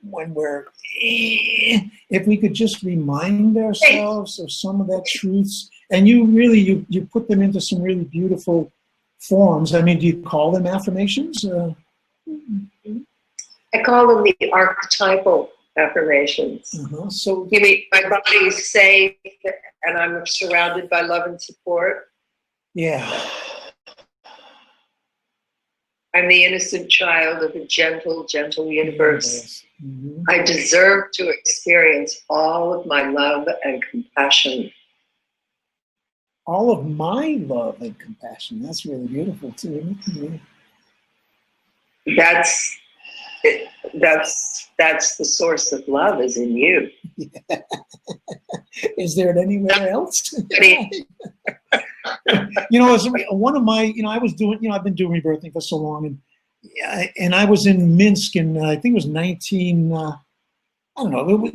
if we could just remind ourselves of some of that truths, and you put them into some really beautiful forms. I mean, do you call them affirmations? I call them the archetypal affirmations. So you mean my body is safe and I'm surrounded by love and support? Yeah. I'm the innocent child of a gentle, gentle universe. I deserve to experience all of my love and compassion. All of my love and compassion. That's really beautiful too. That's the source of love, is in you. Yeah. Is there anywhere else? You know, as one of my, you know, I was doing, you know, I've been doing rebirthing for so long, and I was in Minsk in, I think it was 19, I don't know,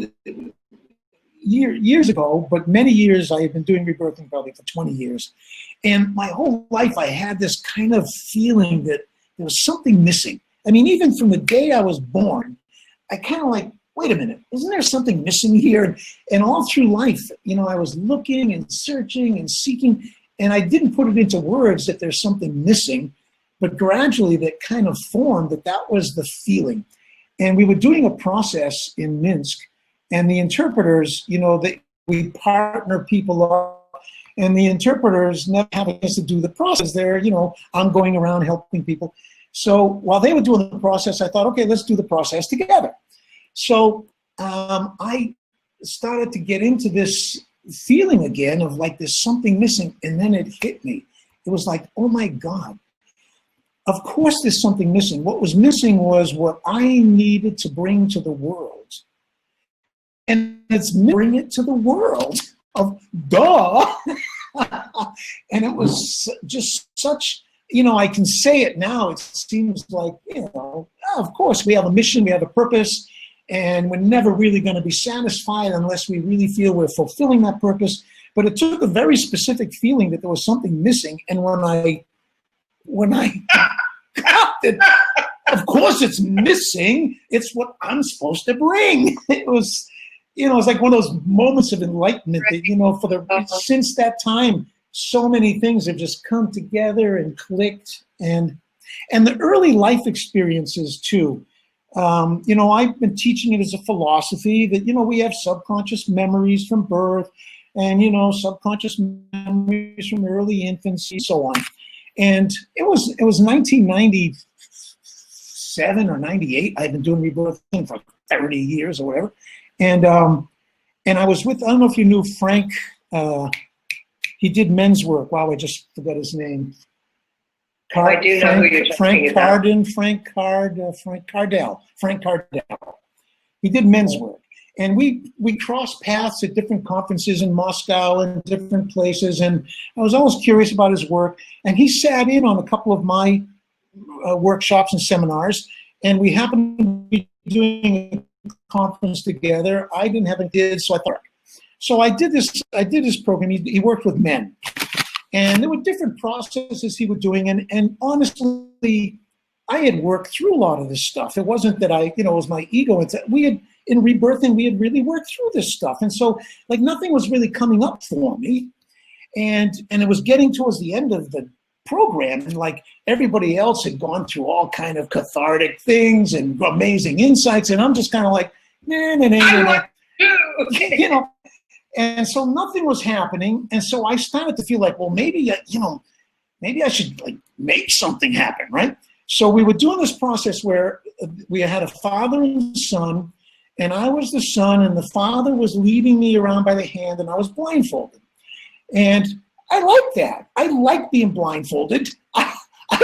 years ago, but many years. I had been doing rebirthing probably for 20 years. And my whole life I had this kind of feeling that there was something missing. I mean, even from the day I was born, I kind of like wait a minute, isn't there something missing here? And all through life, you know, I was looking and searching and seeking, and I didn't put it into words that there's something missing, but gradually that kind of formed that was the feeling. And we were doing a process in Minsk, and the interpreters, you know, we partner people up, and the interpreters never have a chance to do the process. They're, you know, I'm going around helping people. So while they were doing the process, I thought, okay, let's do the process together. So I started to get into this feeling again of like there's something missing, and then it hit me. It was like, oh my God, of course there's something missing. What was missing was what I needed to bring to the world. And it's bring it to the world of duh. And it was just such, you know, I can say it now, it seems like, you know, of course we have a mission, we have a purpose, and we're never really going to be satisfied unless we really feel we're fulfilling that purpose. But it took a very specific feeling that there was something missing. And when I got it, of course it's missing. It's what I'm supposed to bring. It was, you know, it's like one of those moments of enlightenment that, you know, since that time, so many things have just come together and clicked. And the early life experiences too. You know, I've been teaching it as a philosophy that, you know, we have subconscious memories from birth and, you know, subconscious memories from early infancy and so on. And it was 1997 or 98. I've been doing rebirthing for 30 years or whatever. And I was with, I don't know if you knew Frank, he did men's work. Wow, I just forgot his name. I do know who you're talking about. Frank Cardell. He did men's work. And we crossed paths at different conferences in Moscow and different places. And I was always curious about his work. And he sat in on a couple of my workshops and seminars. And we happened to be doing a conference together. I didn't have a kid, so I thought. So I did this program. He worked with men. And there were different processes he was doing. And honestly, I had worked through a lot of this stuff. It wasn't that it was my ego. It's that in rebirthing, we had really worked through this stuff. And so like nothing was really coming up for me. And it was getting towards the end of the program. And like everybody else had gone through all kind of cathartic things and amazing insights. And I'm just kind of like, nah. You know, and so nothing was happening. And so I started to feel like, well, maybe I should like make something happen, right? So we were doing this process where we had a father and son, and I was the son, and the father was leading me around by the hand, and I was blindfolded. And I like that. I like being blindfolded. I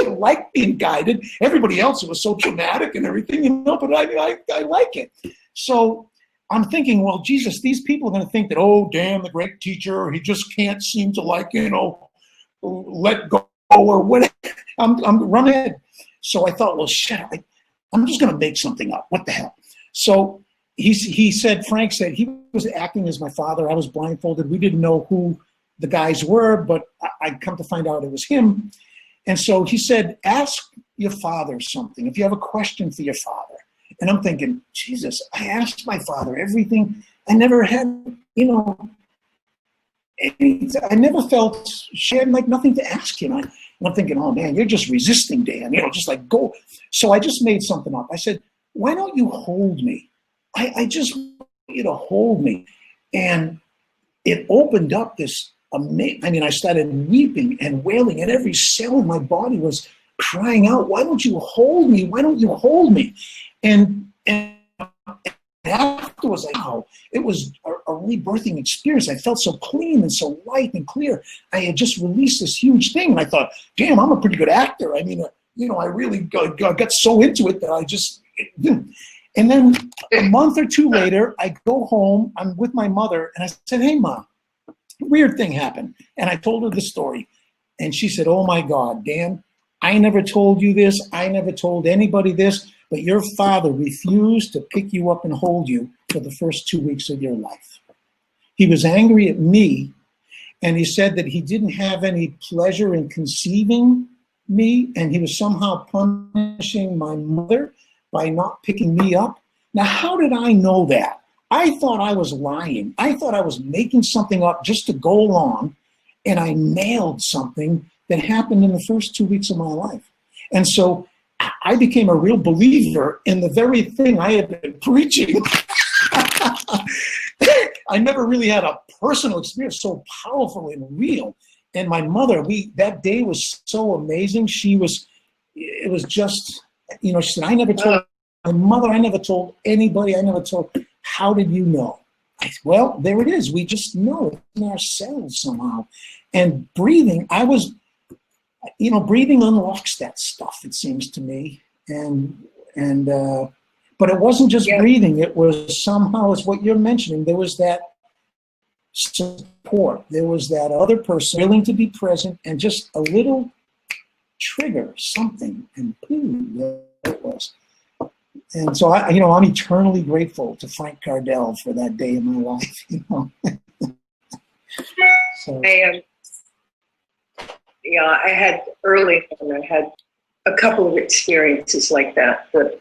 like being guided. Everybody else, it was so traumatic and everything, you know, but I like it. So I'm thinking, well, Jesus, these people are going to think that, oh, Dan, the great teacher, he just can't seem to like, you know, let go or whatever. I'm running ahead. So I thought, well, shit, I'm just going to make something up. What the hell? So Frank said he was acting as my father. I was blindfolded. We didn't know who the guys were, but I'd come to find out it was him. And so he said, ask your father something. If you have a question for your father. And I'm thinking, Jesus, I asked my father everything. I never had, you know, I never felt she had like nothing to ask him. And I'm thinking, oh man, you're just resisting, Dan, you know, just like go. So I just made something up. I said, why don't you hold me? I just want you to hold me. And it opened up this amazing, I mean, I started weeping and wailing, and every cell in my body was crying out, why don't you hold me? Why don't you hold me? And afterwards, it was a rebirthing experience. I felt so clean and so light and clear. I had just released this huge thing, and I thought, damn, I'm a pretty good actor. I mean, you know, I really got so into it that I just, and then a month or two later, I go home, I'm with my mother, and I said, hey, Mom, weird thing happened. And I told her the story, and she said, oh my God, Dan, I never told you this. I never told anybody this. But your father refused to pick you up and hold you for the first 2 weeks of your life. He was angry at me, and he said that he didn't have any pleasure in conceiving me, and he was somehow punishing my mother by not picking me up. Now, how did I know that? I thought I was lying. I thought I was making something up just to go along, and I nailed something that happened in the first 2 weeks of my life. And so I became a real believer in the very thing I had been preaching. I never really had a personal experience so powerful and real. And my mother, that day was so amazing. It was just, she said, I never told my mother, I never told anybody, I never told, how did you know? I said, well, there it is. We just know it in ourselves somehow. And breathing, breathing unlocks that stuff, it seems to me. But it wasn't just breathing. It was somehow, it's what you're mentioning. There was that support. There was that other person willing to be present, and just a little trigger, something, and boom, there it was. And so I'm eternally grateful to Frank Cardell for that day in my life. So. I had early on, I had a couple of experiences like that. But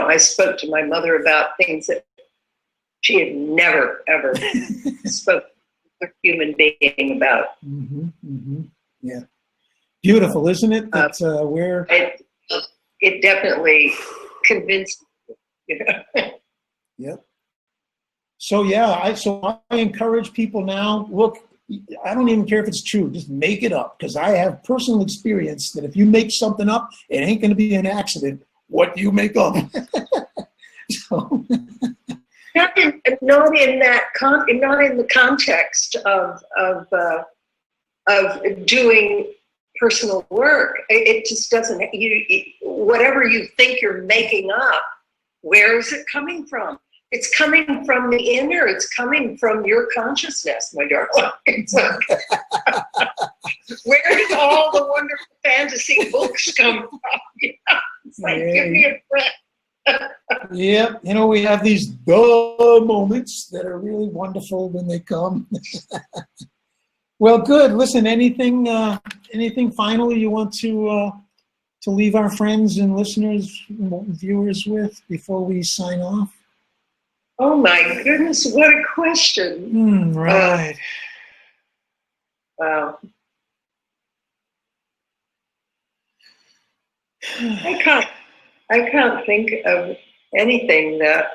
I spoke to my mother about things that she had never, ever spoken to a human being about. Mm-hmm, mm-hmm. Yeah. Beautiful, isn't it? That's where... It definitely convinced me. Yep. So, I encourage people now, look, I don't even care if it's true. Just make it up, because I have personal experience that if you make something up, it ain't going to be an accident. What do you make up? So. Not in the context of doing personal work. It just doesn't. Whatever you think you're making up, where is it coming from? It's coming from the inner. It's coming from your consciousness, my darling. Where did all the wonderful fantasy books come from? It's like, give me a breath. Yeah, we have these duh moments that are really wonderful when they come. Well, good. Listen, anything finally you want to leave our friends and listeners, viewers with before we sign off? Oh my goodness, what a question. Right. Wow. I can't think of anything that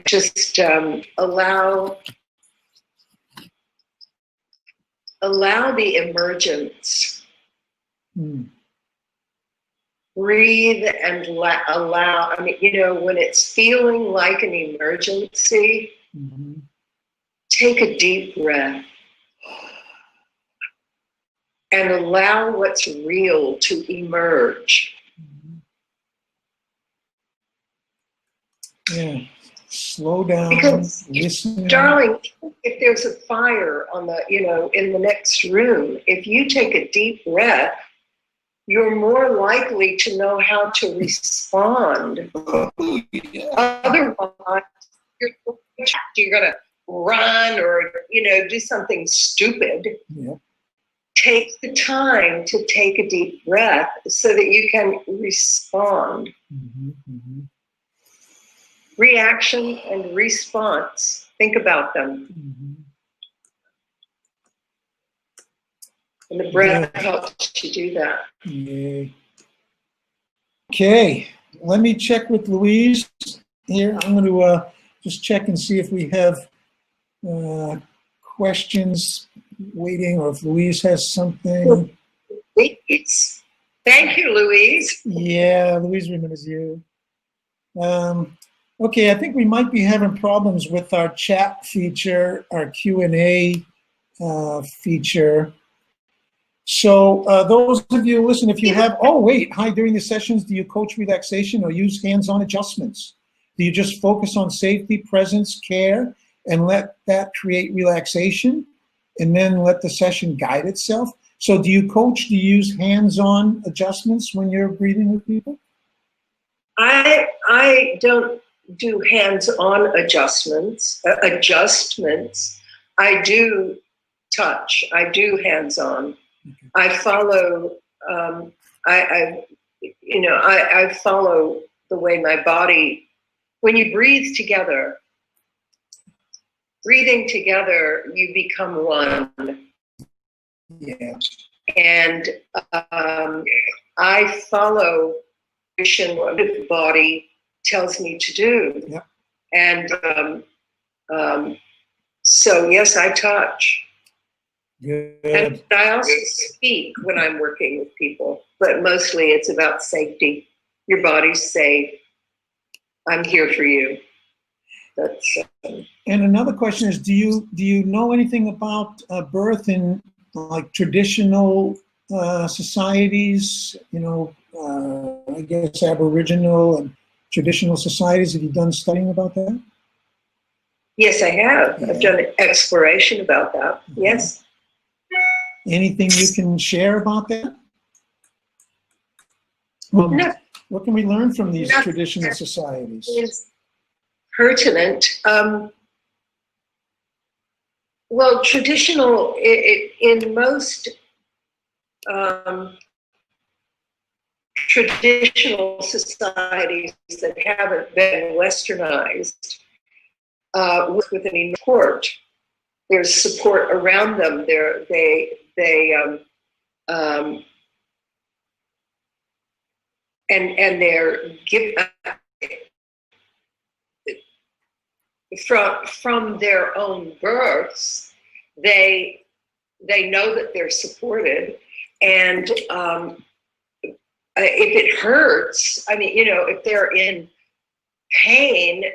just allow the emergence. Breathe and allow. When it's feeling like an emergency, take a deep breath and allow what's real to emerge. Yeah, slow down. Because, listen. Darling, if there's a fire on in the next room, if you take a deep breath, you're more likely to know how to respond. Otherwise, you're going to run or, do something stupid. Yeah. Take the time to take a deep breath so that you can respond. Reaction and response. Think about them. And the breath helps you do that. Yay. Okay, let me check with Louise here. I'm going to just check and see if we have questions waiting, or if Louise has something. Thank you, Louise. Yeah, Louise remembers you. Okay, I think we might be having problems with our chat feature, our Q&A feature. So those of you, listen, if you have, hi, during the sessions, do you coach relaxation or use hands-on adjustments? Do you just focus on safety, presence, care, and let that create relaxation, and then let the session guide itself? So do you coach, do you use hands-on adjustments when you're breathing with people? I don't do hands-on adjustments. I do touch. I do hands-on. I follow I follow the way my body, when you breathe together, breathing together, you become one. Yeah. And I follow what the body tells me to do. Yep. And so, yes, I touch. Good. And I also speak when I'm working with people, but mostly it's about safety. Your body's safe. I'm here for you. That's. And another question is, do you know anything about birth in like traditional societies? You know, I guess Aboriginal and traditional societies. Have you done studying about that? Yes, I have. Yeah. I've done exploration about that. Mm-hmm. Yes. Anything you can share about that? Well, No. What can we learn from these That's, traditional societies? It's pertinent. Well, traditional, in most traditional societies that haven't been westernized, with an support, there's support around them. And they're given from their own births. They know that they're supported, and if it hurts, I mean, if they're in pain,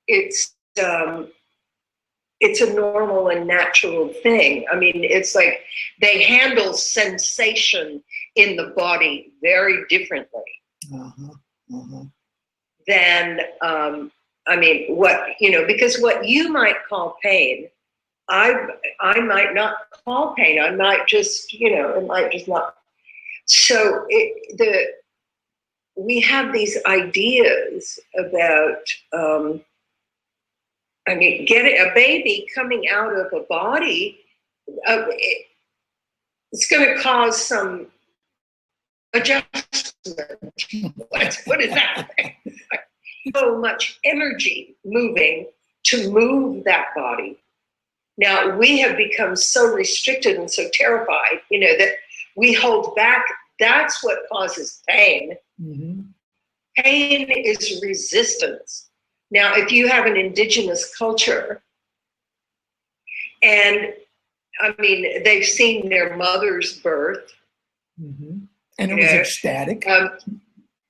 it's a normal and natural thing. I mean, it's like they handle sensation in the body very differently than, I mean, because what you might call pain, I might not call pain. I might just, it might just not. So we have these ideas about, I mean, getting a baby coming out of a body, it's going to cause some adjustment. What is that? So much energy moving to move that body. Now, we have become so restricted and so terrified, that we hold back. That's what causes pain. Mm-hmm. Pain is resistance. Now, if you have an indigenous culture, and I mean, they've seen their mother's birth, mm-hmm. And it was ecstatic. And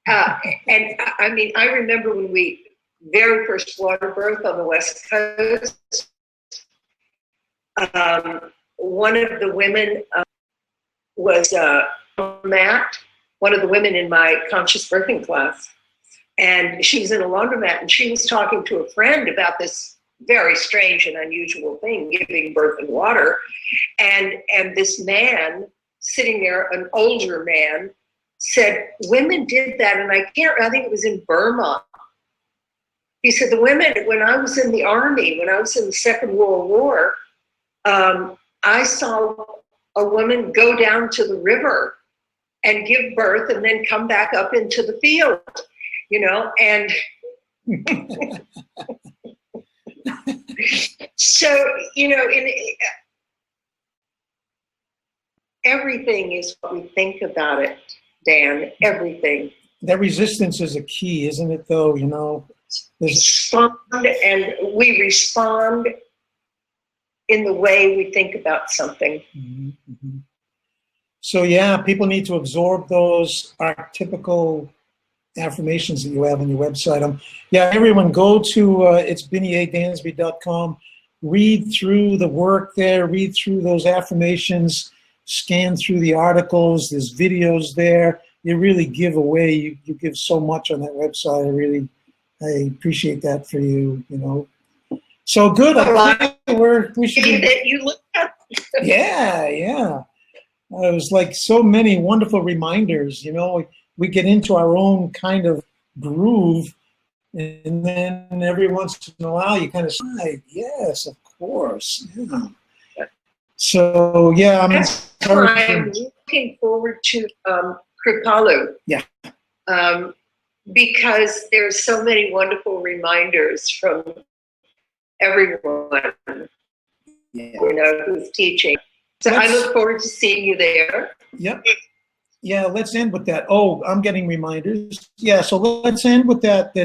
I mean, I remember when we very first water birth on the West Coast, one of the women was Matt, one of the women in my conscious birthing class. And she was in a laundromat, and she was talking to a friend about this very strange and unusual thing, giving birth in water. And this man sitting there, an older man, said, women did that. And I think it was in Burma. He said, the women, when I was in the army, when I was in the Second World War, I saw a woman go down to the river and give birth and then come back up into the field. And so, everything is what we think about it, Dan, everything. That resistance is a key, isn't it, though? Respond, and we respond in the way we think about something. Mm-hmm, mm-hmm. So, yeah, people need to absorb those archetypical affirmations that you have on your website. Yeah, everyone go to it's BinnieDansby.com. Read through the work there. Read through those affirmations. Scan through the articles. There's videos there. You really give away. You give so much on that website. I appreciate that for you. So good. We should be. That you look at. Yeah. It was like so many wonderful reminders. We get into our own kind of groove, and then every once in a while you kind of say, yes, of course. Yeah. So, yeah, That's why I'm looking looking forward to Kripalu. Yeah. Because there's so many wonderful reminders from everyone, who's teaching. So I look forward to seeing you there. Yep. Yeah, let's end with that. Oh, I'm getting reminders. Yeah, so let's end with that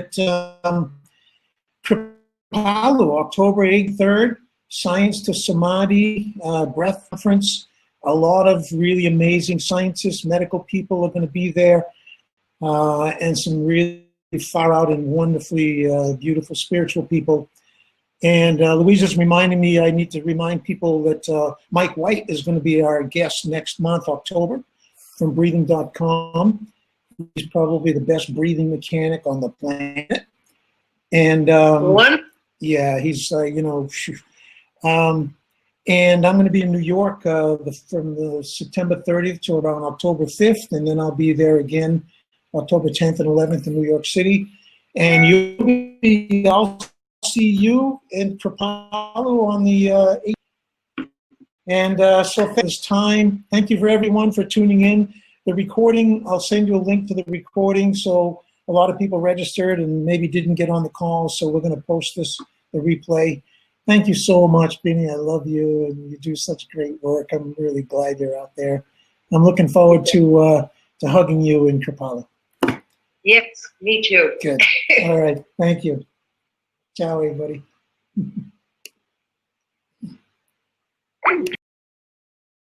Kripalu, October 8th, 3rd, Science to Samadhi, breath conference. A lot of really amazing scientists, medical people are going to be there, and some really far out and wonderfully beautiful spiritual people. And Louise is reminding me I need to remind people that Mike White is going to be our guest next month, October, from breathing.com. He's probably the best breathing mechanic on the planet. And yeah, he's, and I'm going to be in New York from the September 30th to around October 5th, and then I'll be there again October 10th and 11th in New York City. And I'll see you in Kripalu on the 8th. And so for this time, thank you for everyone for tuning in. The recording, I'll send you a link to the recording. So a lot of people registered and maybe didn't get on the call, so we're going to post the replay. Thank you so much, Binnie. I love you, and you do such great work. I'm really glad you're out there. I'm looking forward to hugging you in Kripalu. Yes, me too. Good. All right. Thank you. Ciao, everybody.